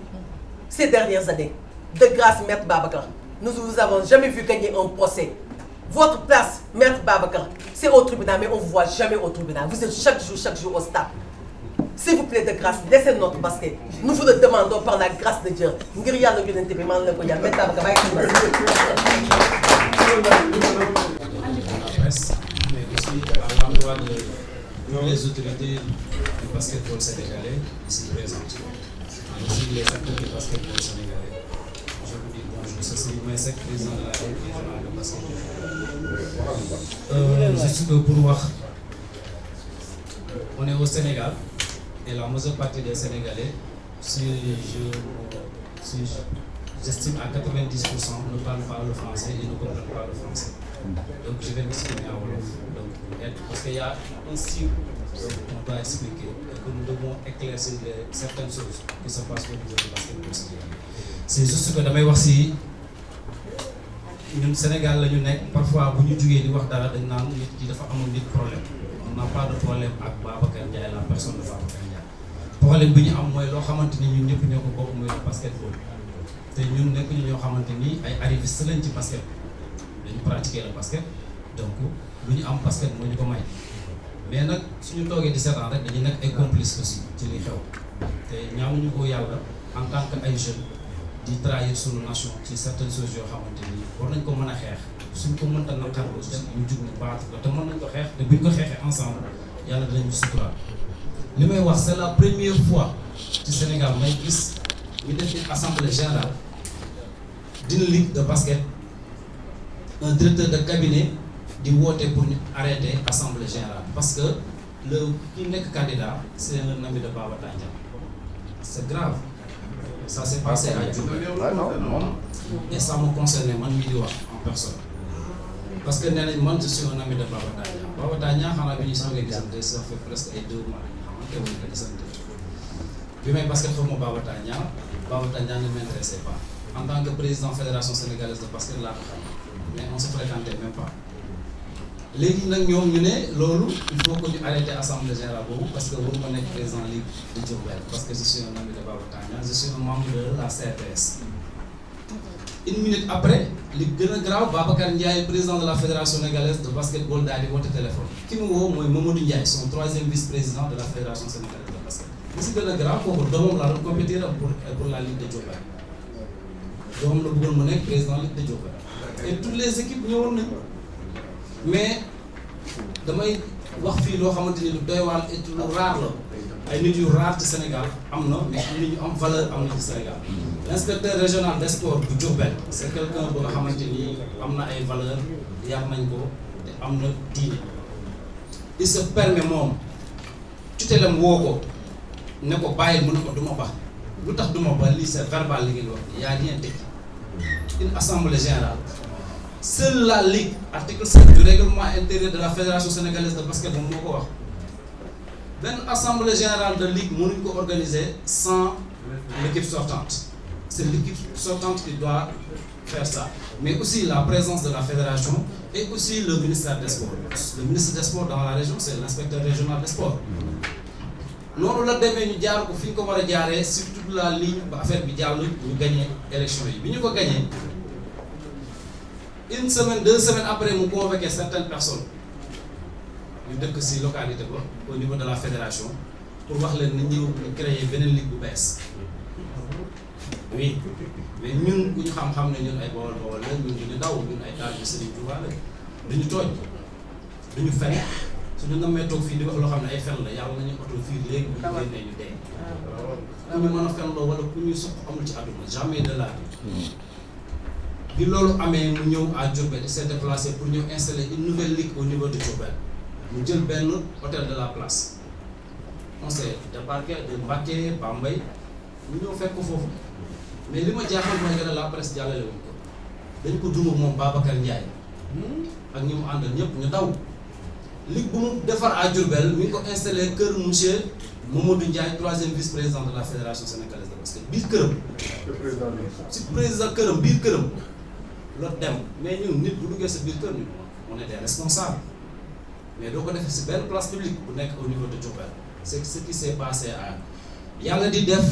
ces dernières années. De grâce, Maître Babacar, nous ne vous avons jamais vu gagner un procès. Votre place, Maître Babacar, c'est au tribunal, mais on ne vous voit jamais au tribunal. Vous êtes chaque jour au stade. S'il vous plaît, de grâce, laissez notre basket. Nous vous le demandons par la grâce de Dieu. Mais aussi à l'endroit de toutes les autorités du basketball sénégalais ici présentes, mais aussi les acteurs du basketball sénégalais. Je vous dis bonjour, c'est Sylvain Seck, président de la Ligue régionale de basketball. Juste pour voir, on est au Sénégal. Et la majeure partie des Sénégalais, j'estime à 90%, ne parlent pas le français et ne comprennent pas le français. Donc je vais m'exprimer en Wolof. Parce qu'il y a un cycle qu'on doit expliquer et que nous devons éclaircir certaines choses qui se passent au niveau du basketball sénégalais. C'est juste que damay wax si ñun Sénégal la ñu nekk parfois bu ñu jugee di wax dara dañ naan nit ki dafa amoon nit problème. On n'a pas de problème avec Babacar Ndiaye, la personne de Babacar Ndiaye. Problème bi ñu am mooy loo xamante ni ñun ñëpp ñoo ko bokk mooy le basketball te ñun nekk ñu ñoo xamante ni ay arrivistes lañ ci basket dañu pratiquer le basket donc lu ñu am basket moo ñu ko may mais nag suñu toogee di seetaan rek dañuy nekk ay complices aussi ci li xew te ñaanuñu ko yàlla en tant que ay jeunes di trahir suñu nation ci certaines choses yoo xamante ni war nañ ko mën a xeex suñ ko mënta naqarlu ñu jug ñu baatu ko te mën nañ ko xeex te buñ ko xeexee ensemble yàlla dinañu suturaal. li may wax c'est la première fois ci Sénégal may gis ñu def une assemblée générale d'une ligue de basket un directeur de cabinet di woote pour ñu arrêter assemblée générale parce que le ki nekk candidat c'est un ami de Baba Tandian. C'est grave. Ça s'est passé à Diourbel. Et ça me concerne man mii di wax en personne. Parce que nee nañ man je suis un ami de Baba Tandian. Baba Tandian xanaa bi ñu soogee gisante ça fait presque ay 2 mois. bi may basket xaw ma Baba Tandian ne m'intéressait pas en tant que président fédération sénégalaise de basket laa ko xam mais on se fréquentait même pas léegi nag ñoom ñu ne loolu il faut que ñu arrêter assemblée générale boobu parce que waru ma nekk président ligue de Diourbel parce que je suis un ami de Baba Tandian je suis un membre de la CRPS. Une minute après li gën a grave Babacar Ndiaye président de la fédération sénégalaise de basketball daal di woote téléphone ki mu woo mooy Mamadou Ndiaye son 3e vice-président de la fédération sénégalaise de basket. li si gën a grave kooku doomam laa doon compétir pour la ligue de Diourbel doomam la bëggoon mu nekk président ligue de Diourbel et toutes les équipes ñëwoon nañ mais damay wax fii loo xamante ni lu doy waar et lu rare la ay nit yu rare ci Sénégal am na mais am nit ñu am valeur am na ci Sénégal. L'inspecteur régional des sports bu Diourbel c'est quelqu'un bu nga xamante ni am na ay valeur yar nañ ko te am na diine il se permet moom tutelam woo ko ne ko bàyyi mu ne ko duma ba lu tax duma ba lii c'est verbal li ngeen wax y a rien d'écrit une assemblée générale seule la ligue article 7 du règlement intérieur de la fédération sénégalaise de basket moom moo ko wax benn assemblée générale de ligue mënuñ ko organiser sans l'équipe sortante. C'est l'équipe sortante qui doit faire ça. Mais aussi la présence de la fédération et aussi le ministère des Sports. Le ministre des Sports dans la région, c'est l'inspecteur régional des sports. Noonu la demee ñu jaar ko fi ñu ko war a jaaree sur toute la ligne ba affaire bi jàll ñu gagné élection yi bi ñu ko gagné une semaine 2 semaines après mu convoqué certaines personnes ñu dëkk ci localité ba au niveau de la fédération pour wax leen na ñëw ñu créer beneen ligue bu bees. Oui mais ñun ku ñu xam-xam ne ñun ay Bawol la ñun duñu daw ñun ay taal bi Serigne Touba la duñu tooj duñu fen suñu namee toog fii di wax loo xam ne ay fen la yàlla nañu oto fii léegi bu ñu génnee ñu dee ku ñu mën a fen loo wala ku ñu suq amul ci àdduna jamais de la vie bi loolu amee mu ñëw à Diourbel il s'est déplacé pour ñu installer une nouvelle ligue au niveau de Diourbel mu jël benn hôtel de la place on s'est débarqué de Mbacké Bambey ñu ñëw fekk ko foofu mais li ma jaaxal mooy nga ne la presse jàllale wuñ ko dañ ko duma moom Babacar Ndiaye ak ñi mu àndal ñëpp ñu daw ligue bu mu defar à Diourbel mi ngi ko installé kër monsieur Mamadou Ndiaye 3e vice-président de la fédération sénégalaise de basket biir këram. si président këram biir këram la dem mais ñun nit bu duggee sa biir kër ñu on est des responsables mais doo ko defee si benn place publique bu nekk au niveau de Diourbel c'est ce qui s'est passé à yàlla di def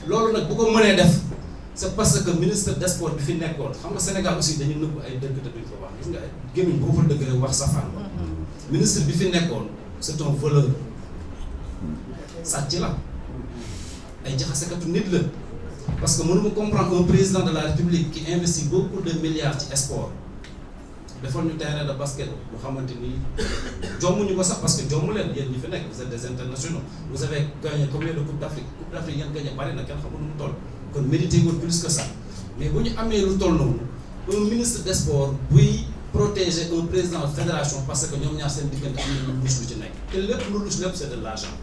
loolu nag bu ko mënee def c'est parce que ministre des sports bi fi nekkoon xam nga Sénégal aussi dañu nëbb ay dëgg te duñ ko wax gis nga gémmiñ boo fa dëgg rek wax safaan ba ministre bi fi nekkoon c'est un voleur sàcc la ay jaxasekatu nit la parce que mënuma comprendre un président de la République qui investit beaucoup de milliards ci sport defal ñu terrain de basket bu xamante ni jommuñu ko sax parce que jommu leen yéen ñi fi nekk vous êtes des internationaux vous avez gagné combien de coupe d'Afrique yéen gagné bari na kenn xamul nu mu toll kon mérité nga plus que ça mais bu ñu amee lu toll noonu un ministre des sports buy protéger un président de fédération parce que ñoom ñaar seen diggante am na lu luus lu ci nekk te lépp lu luus lépp c'est de l'argent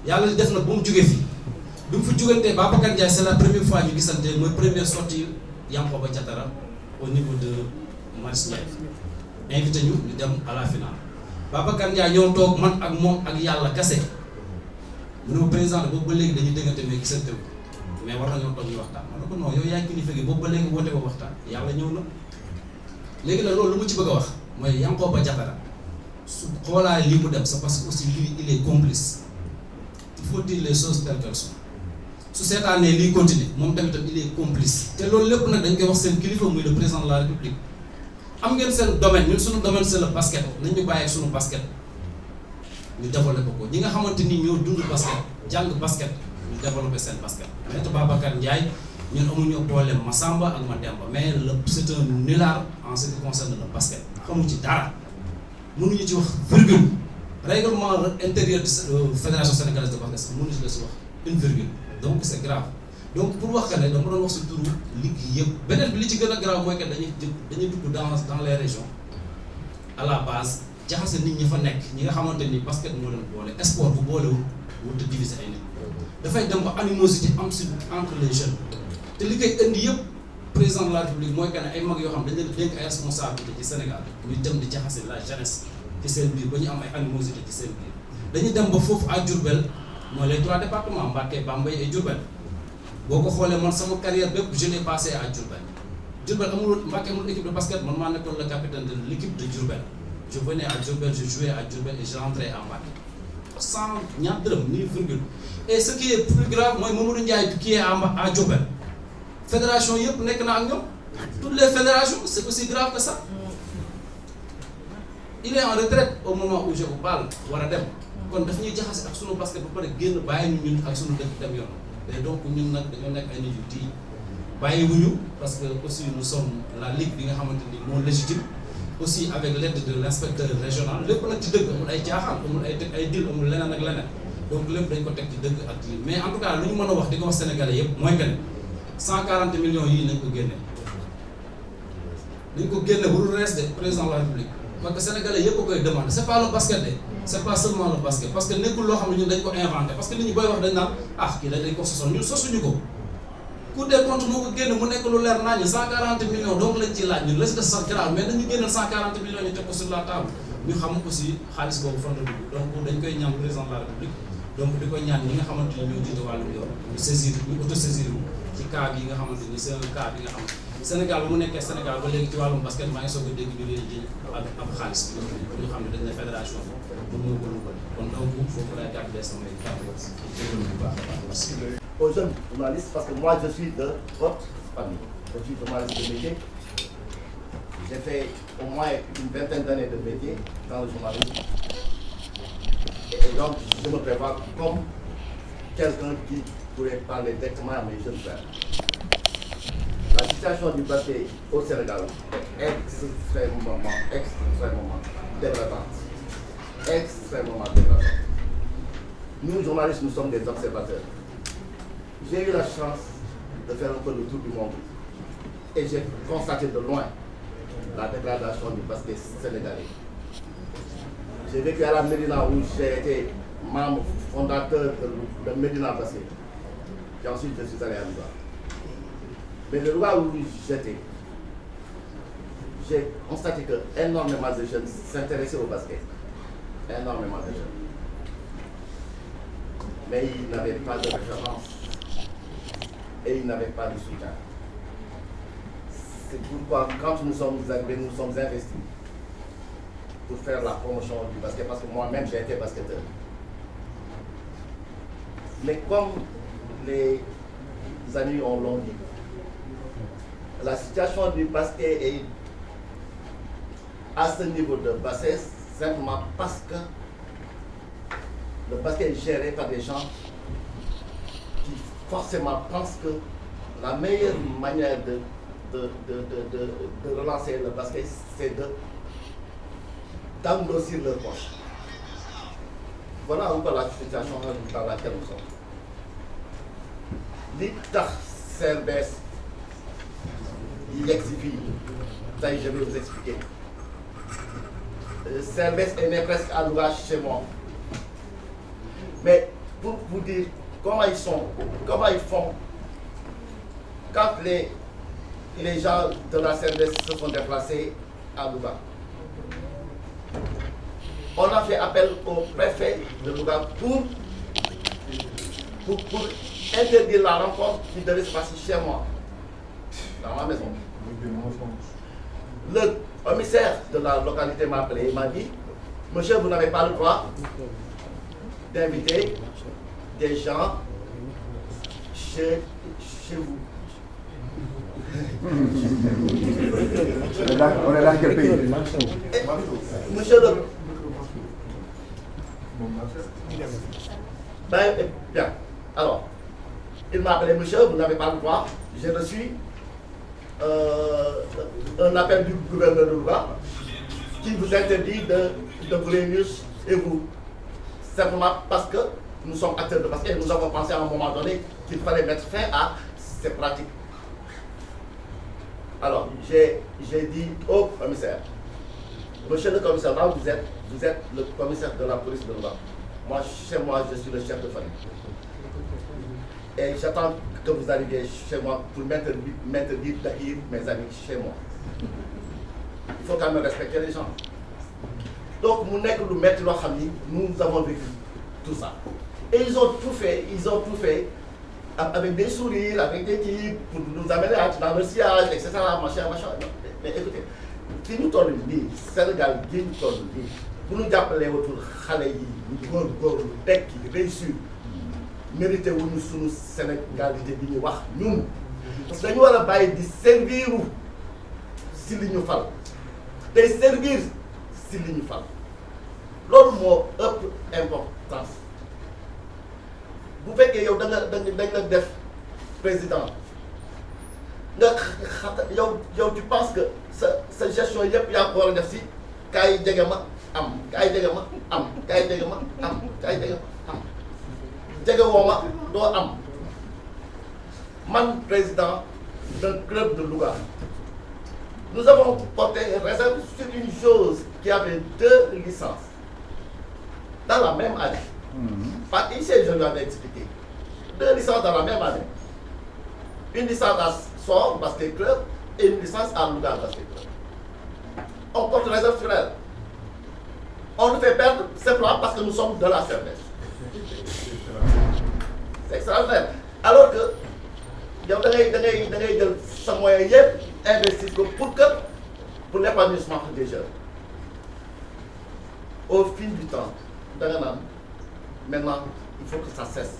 yàlla li def na ba mu jógee fii bi mu fi jógantee Babacar Ndiaye c'est la première fois ñu gisante mooy première sortie Yankhoba Diattara au niveau de Maris Ndiaye invité ñu dem à la finale Babacar Ndiaye ñoo toog man ak moom ak yàlla kese mu ne ma président boobu ba léegi dañuy déggante mais gisante wu mais war nañoo toog ñu waxtaan ma ne ko non yow yaay kilifa gi boobu ba léegi woote ba waxtaan yàlla ñëw na léegi nag loolu lu mu ci bëgg a wax mooy Yankhoba Diattara su xoolaa lii mu dem c'est parce que aussi lui il est complice il faut dire les choses telles qu'elles sont su seetaanee lii continue moom tamit il est complice te loolu lépp nag dañ koy wax seen kilifa muy le président de la République am ngeen seen domaine ñun suñu domaine c'est le basket nañ ñu bàyyi ak suñu basket ñu développé ko ñi nga xamante ni ñoo dund basket jàng basket ñu développé seen basket. Maître Babacar Ndiaye ñun amuñu problème Massamba ak Mademba mais le c'est un nulard en ce qui concerne le basket xamu ci dara mënuñu ci wax virgule règlement intérieur de fédération sénégalaise de basket sax mënuñu ci la si wax une virgule donc c'est grave. donc pour wax que ne dama doon wax si turu ligue yëpp beneen bi li ci gën a grave mooy que dañuy dugg dans les régions à la base jaxase nit ñi fa nekk ñi nga xamante ni basket moo leen boole sport bu boolewul wut a diviser ay nit dafay dem ba animosité am si entre les jeunes te li koy indi yëpp président de la République mooy que ne ay mag yoo xam dañ leen dénk ay responsabilité ci Sénégal ñuy dem di jaxase la jeunesse ci seen biir ba ñu am ay animosité ci seen biir dañuy dem ba foofu à Diourbel mooy les 3 départements Mbacké, Bambey et Diourbel boo ko xoolee man sama carrière bépp je l'ai passé à Diourbel. Diourbel amul Mbacké amul équipe de basket man maa nekkoon le capitaine de l'équipe de Diourbel. Je venais à Diourbel, je jouais à Diourbel et je rentrais à Mbacké sans ñaar dërëm ni virgule. Et ce qui est plus grave mooy Mamadou Ndiaye qui est à Diourbel fédération yëpp nekk na ak ñoom toutes les fédérations c'est aussi grave que ça. Il est en retraite au moment où je vous parle war a dem kon daf ñuy jaxase ak sunu basket ba pare génn bàyyi ñu ñun ak sunu dëkk dem yoon et donc ñun nag dañoo nekk ay nit yu tii bàyyiwuñu parce que aussi nous sommes la ligue bi nga xamante ni moo légitime aussi avec l'aide de l'inspecteur régional lépp nag ci dëgg amul ay caaxaan amul ay dil amul leneen ak leneen donc lépp dañ ko teg ci dëgg ak li mais en tout cas lu ñu mën a wax di ko wax sénégalais yëpp mooy que ne 140 millions yii nañ ko génne warul rees de président de la République parce que sénégalais yëpp a koy demandé c'est pas le basket de c'est pas seulement le basket parce que nekkul loo xam ne ñun dañ ko inventé parce que nit ñi booy wax dañ naan kii dañ ko sosoon ñun sosuñu ko Cour des comptes moo ko génne mu nekk lu leer naa ñu 140 millions donc lañ ci laaj ñun la si des sax grave mais dañu génneel 140 millions ñu teg ko sur la table ñu xam aussi xaalis boobu fan la dugg donc dañ koy ñaan président de la République donc di ko ñaan ñi nga xamante ni ñoo jiite wàllum yoon ñu saisir ñu auto-saisir ci cas bi nga xamante ni c'est un cas bi nga xam Sénégal ba mu nekkee Sénégal ba léegi ci wàllum basket maa ngi soog a dégg ñu leen ji ab xaalis ñu xam ne dañ ne fédération pour moo ko lugal kon donc foofu lay gàddalee samay kàddu bu baax a baax. Aux jeunes journalistes, parce que moi je suis de votre famille, je suis journaliste de métier. J'ai fait au moins une vingtaine d'années de métier dans le journalisme. Et donc je me prépare comme quelqu'un qui pourrait parler directement à mes jeunes frères. La situation du basket au Sénégal est extrêmement dégradante. Extrêmement dégradante. Nous, journalistes, nous sommes des observateurs. J'ai eu la chance de faire un peu le tour du monde et j'ai constaté de loin la dégradation du basket sénégalais. J'ai vécu à la Médina où j'ai été membre fondateur de Médina Basket. Et ensuite je suis allé à Louga. Mais le Louga où j'étais, j'ai constaté que énormément de jeunes s'intéressaient au basket. Énormément de jeunes. Mais ils n'avaient pas de référence. Et ils n'avaient pas de soutien. C'est pourquoi, quand nous sommes arrivés, nous sommes investis pour faire la promotion du basket, parce que moi-même j'ai été basketteur. Mais comme les amis l'ont dit, la situation du basket est à ce niveau de bassesse simplement parce que le basket est géré par des gens qui forcément pensent que la meilleure manière de relancer le basket, c'est d'engrossir leur poche. Voilà un peu la situation dans laquelle nous sommes. Li tax CRBS yi yegg si fii tey je vais vous expliquer. CRBS est né presque à Louga chez moi. Mais pour vous dire comment ils font quand les gens de la CRBS se sont déplacés à Louga. On a fait appel au préfet de Louga pour interdire la rencontre qui devait se passer chez moi, dans ma maison. Le commissaire de la localité m'a appelé et m'a dit, monsieur, vous n'avez pas le droit d'inviter des gens chez vous. On est dans quel pays? Monsieur le... Bien. Alors, il m'a appelé, monsieur, vous n'avez pas le droit. J'ai reçu un appel du gouverneur de Louga qui vous interdit de vous réunir et vous. Simplement parce que nous sommes acteurs de basket et nous avons pensé à un moment donné qu'il fallait mettre fin à ces pratiques. Alors, j'ai dit au commissaire, monsieur le commissaire, là où vous êtes le commissaire de la police de Louga. Moi, chez moi, je suis le chef de famille. Et j'attends que vous arriviez chez moi pour m'interdire d'accueillir mes amis chez moi. Il faut quand même respecter les gens. Donc, nous avons vécu tout ça. Et ils ont tout fait avec des sourires, avec des tirs, pour nous amener dans le sillage, etc. Machin. Mais écoutez, si nous tournons nii Sénégal gii ñu toll nii bu ñu jàppalee wutul xale yi ñu góorgóorlu tekki réussir mérité wuñu suñu sénégalité bi ñu wax ñun parce que dañu war a bàyyi di servir si li ñu fal tey servir si li ñu fal loolu moo ëpp importance bu fekkee yow dañ la def président nga yow tu penses que sa gestion yëpp yaa ko war a def si kaay jege ma am kaay jege ma am kaay jege ma am kaay jege ma am jege woo ma doo am man président d'un club de Louga nous avons porté réserve sur une chose qui avait 2 licences dans la même année. Par ici, je lui avais expliqué. 2 licences dans la même année. Une licence à Sor Basket Club et une licence à Louga Basket Club. On porte réserve sur elle. On nous fait perdre simplement parce que nous sommes de la CRDS. C'est extraordinaire. Alors que yow da ngay jël sa moyen yëpp investir ko pour l'épanouissement des jeunes. Au fil du temps da nga naan maintenant il faut que ça cesse.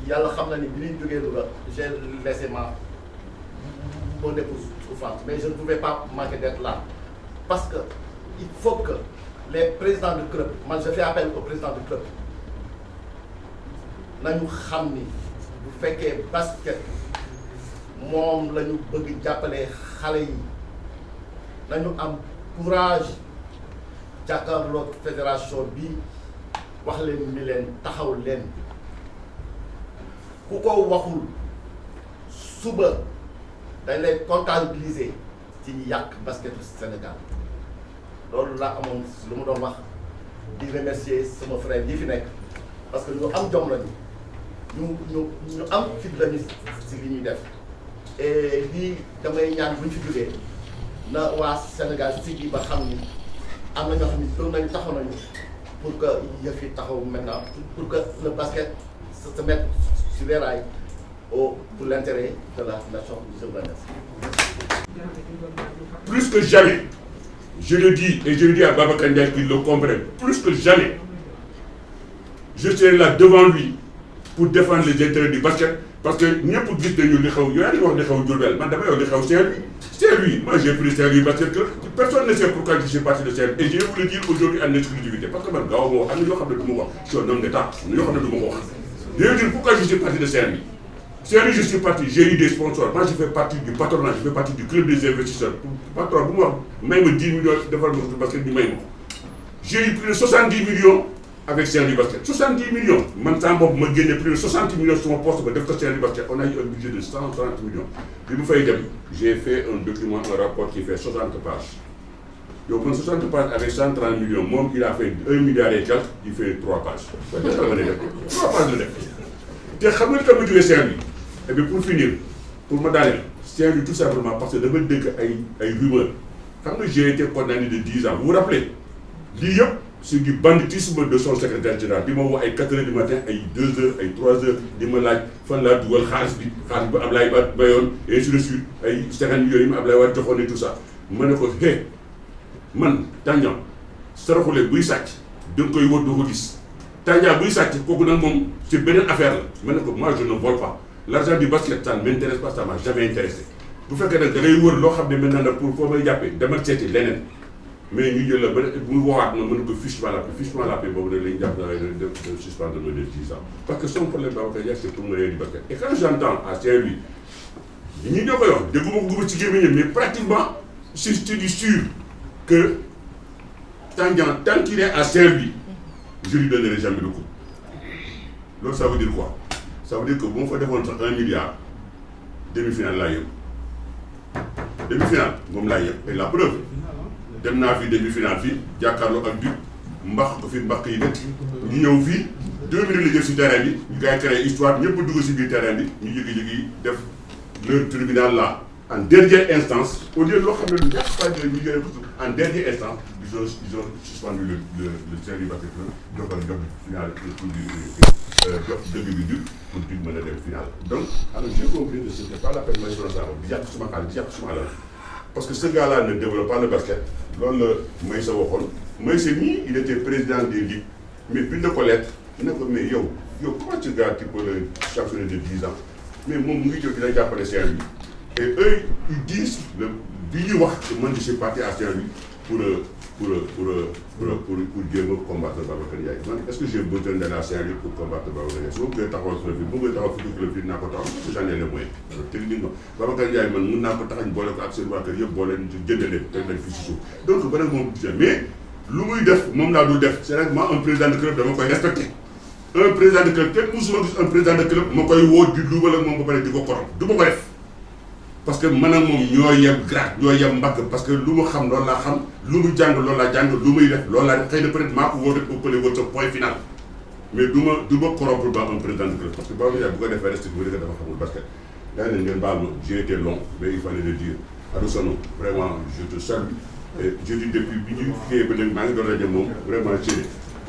Yàlla xam na ni bi ñuy jógee Louga j'ai laissé mon épouse souffrante mais je ne pouvais pas manquer d'être là parce que il faut que les présidents de club moi je fais appel au président du club nañu xam ni bu fekkee basket moom la ñu bëgg jàppale xale yi nañu am courage jàkkaarloog fédération bi wax leen ni leen taxaw leen ku ko waxul suba dañ lay comptabiliser ci ñi yàq basketu Sénégal loolu laa amoon lu mu doon wax di remercier sama frère yi fi nekk parce que ñu am jom lañu ñu am fit lañu si li ñuy def et lii damay ñaan buñ fi jógee na waa Sénégal sigi ba xam ni am na ñoo xam ni doon nañu taxaw nañu pour que yëf yi taxaw maintenant pour que le basket se mette sur les rails pour l'intérêt de la nation. Je vous remercie. Plus que jamais, je le dis et je le dis à Babacar Ndiaye qu'il le comprenne, plus que jamais, je serai là devant lui pour défendre les intérêts du basket parce que ñëpp gis nañu li xew yaa ngi wax li xew Diourbel man damay wax li xew Saint-Louis moi j'ai pris Saint-Louis basket club personne ne sait pourquoi je suis parti de Saint-Louis et je vais vous le dire aujourd'hui en exclusivité parce que man gaaw ma wax am na yoo xam ne du ma wax je suis un homme d'État am na yoo xam ne du ma ko wax je vais dire pourquoi je suis parti de Saint-Louis. Saint-Louis je suis parti j'ai eu des sponsors moi je fais partie du patronat je fais partie du club des investisseurs patron bu ma wax may ma 10 millions defal ma ko basket bi may ma ko j'ai eu plus de 70 millions avec Saint-Louis Basket 70 millions man sama bopp ma génne plus de 60 millions sur mon poste ba def ko Saint-Louis Basket on a eu un budget de 130 millions bi mu fay dem j'ai fait un document un rapport qui fait 60 pages yow man 60 pages avec 130 millions moom il a fait 1 milliard et quelques il fait 3 pages waaye defal ma ne def 3 pages la def te xam nga li tax ma jógee Saint-Louis et bien pour finir pour ma daaneel Saint-Louis tout simplement parce que dama dégg ay rumeurs xam nga j'ai été condamné de 10 ans vous vous rappelez lii yëpp c'est du banditisme de son secrétaire général di ma woo ay 4 heures du matin ay 2 heures ay 3 heures di ma laaj fan laa dugal xaalis bi Ablaye Ba bayoon et ainsi de suite ay 50 millions yi ma Ablaye Wade joxoon et tout ça ma ne ko hé man Tandian saraxule buy sàcc da nga koy wër doo ko gis Tandian buy sàcc kooku nag moom c'est beneen affaire la ma ne ko moi je ne vole pas l'argent du basket ça ne m'intéresse pas ça m'a jamais intéressé bu fekkee nag da ngay wër loo xam ne maintenant nag pour foo may jàppee demal seeti leneen mais ñu jël la ba bu woowaat ma mën ko fichement la paix boobu nag lañu jàpp de suspendre de 10 ans parce que son problème Babacar Ndiaye c'est pour mener du basket et quand j'entends à Saint-Louis ñi ñoo koy wax dégguma ko guma ci gémmiñam mais pratiquement c'est du sûr que Tandian tant qu'il est à Saint-Louis je lui donnerai jamais le coup loolu ça veut dire quoi ça veut dire que bu ma fa defoon sax 1 milliard demi-finale laa yëpp demi-finale moom laa yëpp et la preuve dem naa fi demi-finale fii jàkkaarloo ak du mbax ko fi mbaq yi dëkk ñu ñëw fii 2 minutes la jël si terrain bi ñu koy créé histoire ñëpp dugg si biir terrain bi ñu jékki-jékki def leur tribunal là en dernière instance au lieu loo xam ne lu ñàkk fay ñu jëlee ko en dernière instance ils ont suspendu le Saint-Louis Basket Club, jox final pour dire mën a dem final. Donc, alors j'ai compris que ce n'était pas la peine de me parce que ce gars-là ne développe pas le basket. Loolu la Maïssa waxoon. Maïssa nii, il était président des ligues, mais puis de collecte, il n'a pas mais yo, comment tu gars tu peux le championnat de 10 ans? Mais mon mouille, il a déjà appelé Saint-Louis. Et eux, ils disent, le moi je suis parti à Saint-Louis pour combattre Babacar Ndiaye. Est-ce que j'ai besoin d'aller à Saint-Louis pour combattre Babacar Ndiaye? Si vous pouvez t'avoir sur le film, vous pouvez t'avoir sur le film, j'en ai les moyens. Techniquement, Babacar Ndiaye, je ne peux pas faire absolument que je peux donc, mais, c'est vraiment un président de club de respecter. Un président de club, un président de club, je vais parce que manam mom ñoy yam grade ñoy yam mbag parce que luma xam lool la xam lumu jang lool la jang lumay def lool la xeyna peut être mako wote ko pelé wote point final mais duma corrompre ba un président de club parce que ba mu ya bu ko defé reste bu dafa xamul parce que da na ngeen baal j'ai été long mais il fallait le dire Adoussano vraiment je te salue et je dis depuis bi ñu xé ba nak ma ngi do radio mom vraiment chéri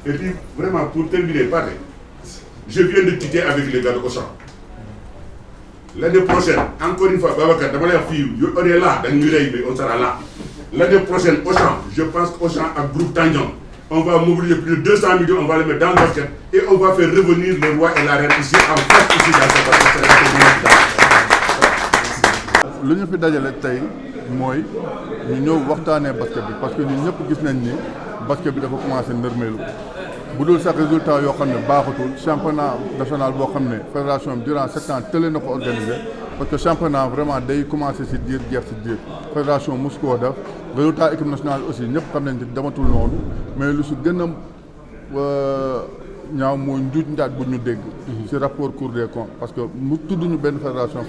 et puis vraiment pour terminer pareil je viens de quitter avec les gars de Auchan. L'année prochaine, encore une fois, Babacar, on est là, on sera là. L'année prochaine, Auchan, je pense qu'Auchan a groupe Tangian. On va mobiliser plus de 200 millions, on va les mettre dans le basket et on va faire revenir le roi et la reine ici en face ici dans ce basket. Ce que nous faisons aujourd'hui, c'est que nous parce que nous avons vu que le basket a commencé à normaliser. Si vous avez des résultats, le championnat national, la fédération, durant 7 ans, télé n'a pas organisé. Parce que le championnat, vraiment, dès qu'il commence à se dire, la fédération Moscou, le résultat de l'équipe nationale aussi, nous savons que tout le monde. Mais le plus ñaaw mooy njuuj njaaj bu ñu dégg ci rapport Cour des comptes parce que mu tudd ñu benn fédération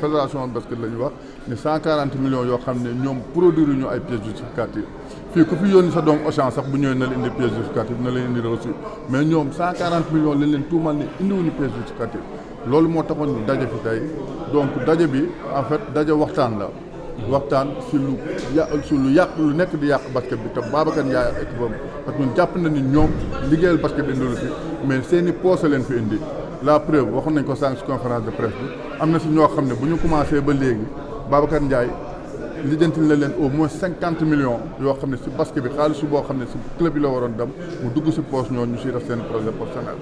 basket la ñu wax ni 140 millions yoo xam ne ñoom produire ñu ay pièces justificatives fii ku fi yónni sa doom Auchan sax bu ñëwee na la indi pièces justificatives na la indi reçu mais ñoom 140 millions lañ leen tuumal ne indiwuñu pièces justificatives loolu moo taxoon ñu daje fi tey donc daje bi en fait daje waxtaan la waxtaan si lu yàq lu nekk di yàq basket bi te Babacar Ndiaye ak équipe am parce que ñun jàpp na ni ñoom liggéeyal basket bi indilu fi mais seeni poche leen fi indi la preuve waxoon nañ ko sànq si conférence de presse bi am na si ñoo xam ne bu ñu commencé ba léegi Babacar Ndiaye lijjantil na leen au moins 50 millions yoo xam ne si basket bi xaalisu boo xam ne si club yi la waroon dem mu dugg si poche ñoo ñu siy def seen projet personnel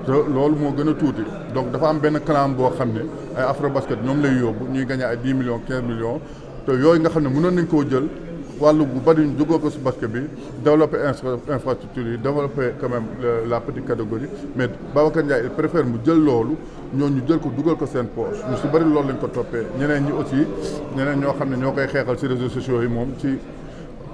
te loolu moo gën a tuuti donc dafa am benn clan boo xam ne ay afro basket ñoom lay yóbbu ñuy gagné ay 10 millions 15 millions te yooyu nga xam ne mënoon nañ koo jël wàllu bu bari ñu jógoo ko si basket bi développer infrastructure yi développer quand même la petite catégorie mais Babacar Ndiaye il préfère mu jël loolu ñooñu jël ko dugal ko seen poche ñu si bari loolu lañ ko toppee ñeneen ñi aussi ñeneen ñoo xam ne ñoo koy xeexal si réseaux sociaux yi moom ci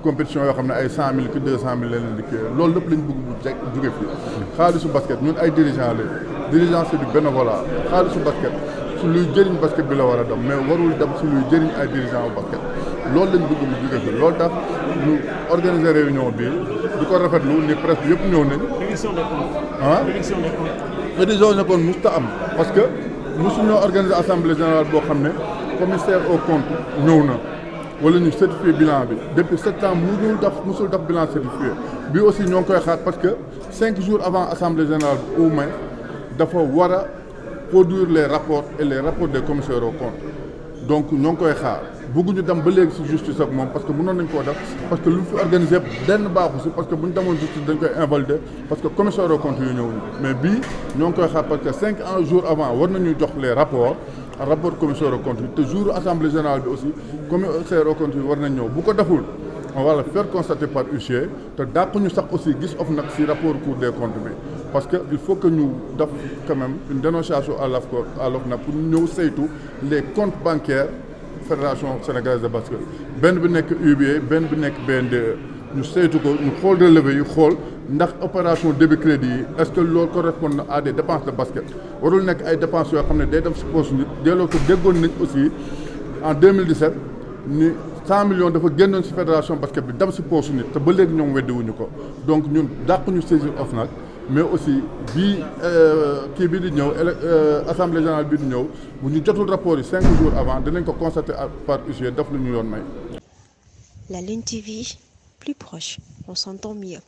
compétition yoo xam ne ay 100 000 ki 200 000 la leen di kii loolu lépp lañ bëgg mu jóge fii xaalisu basket ñun ay dirigeant la dirigeant c'est du bénévolat xaalisu basket si luy jëriñ basket bi la war a dem mais warul dem si luy jëriñ ay dirigeant bu basket loolu lañ bëgg mu jóge fi loolu tax ñu organiser réunion bi di ko rafetlu ni presse bi yëpp ñëw nañ. édition de compte musta am parce que mosuñoo organiser assemblée générale boo xam ne commissaire au compte ñëw na wala ñu certifié bilan bi depuis 7 ans musul def bilan certifié bi aussi ñoo ngi koy xaar parce que 5 jours avant assemblée générale au moins dafa war a produire les rapports et les rapports des commissaires aux comptes donc ñoo ngi koy xaar bëgguñu dem ba léegi si justice ak moom parce que mënoon nañ koo def parce que lu fi organisé benn baaxu si parce que bu ñu demoon justice dañ koy invalider parce que commissaire aux comptes yu ñëwuñu mais bii ñoo ngi koy xaar parce que 5 jours avant war nañu jox les rapports rapport commissaire aux comptes yi te jour assemblée générale bi aussi commissaire aux comptes yi war nañ ñëw bu ko deful on va le faire constater par huissier te dàquñu sax aussi gis of nag si rapport Cour des comptes bi parce que il faut que ñu def quand même une dénonciation à l'OFNAC pour ñëw saytu les comptes bancaires fédération sénégalaise de basket benn bi nekk UBA benn bi nekk BNDE ñu saytu ko ñu xool relevé yi xool ndax opération débit crédit yi est-ce que loolu correspond na à des dépenses de basket warul nekk ay dépenses yoo xam ne day dem si poche nit delloo ko déggoon nañ aussi en 2017 ni 100 millions dafa génnoon si fédération basket bi dem si poche nit te ba léegi ñoom weddiwuñu ko donc ñun dàquñu saisir OFNAC mais aussi bii kii bi di ñëw assemblée générale bi di ñëw bu ñu jotul rapport yi 5 jours avant dinañ ko constater par huissier def lu ñu yoon may. La Lune TV, plus proche, on s'entend mieux.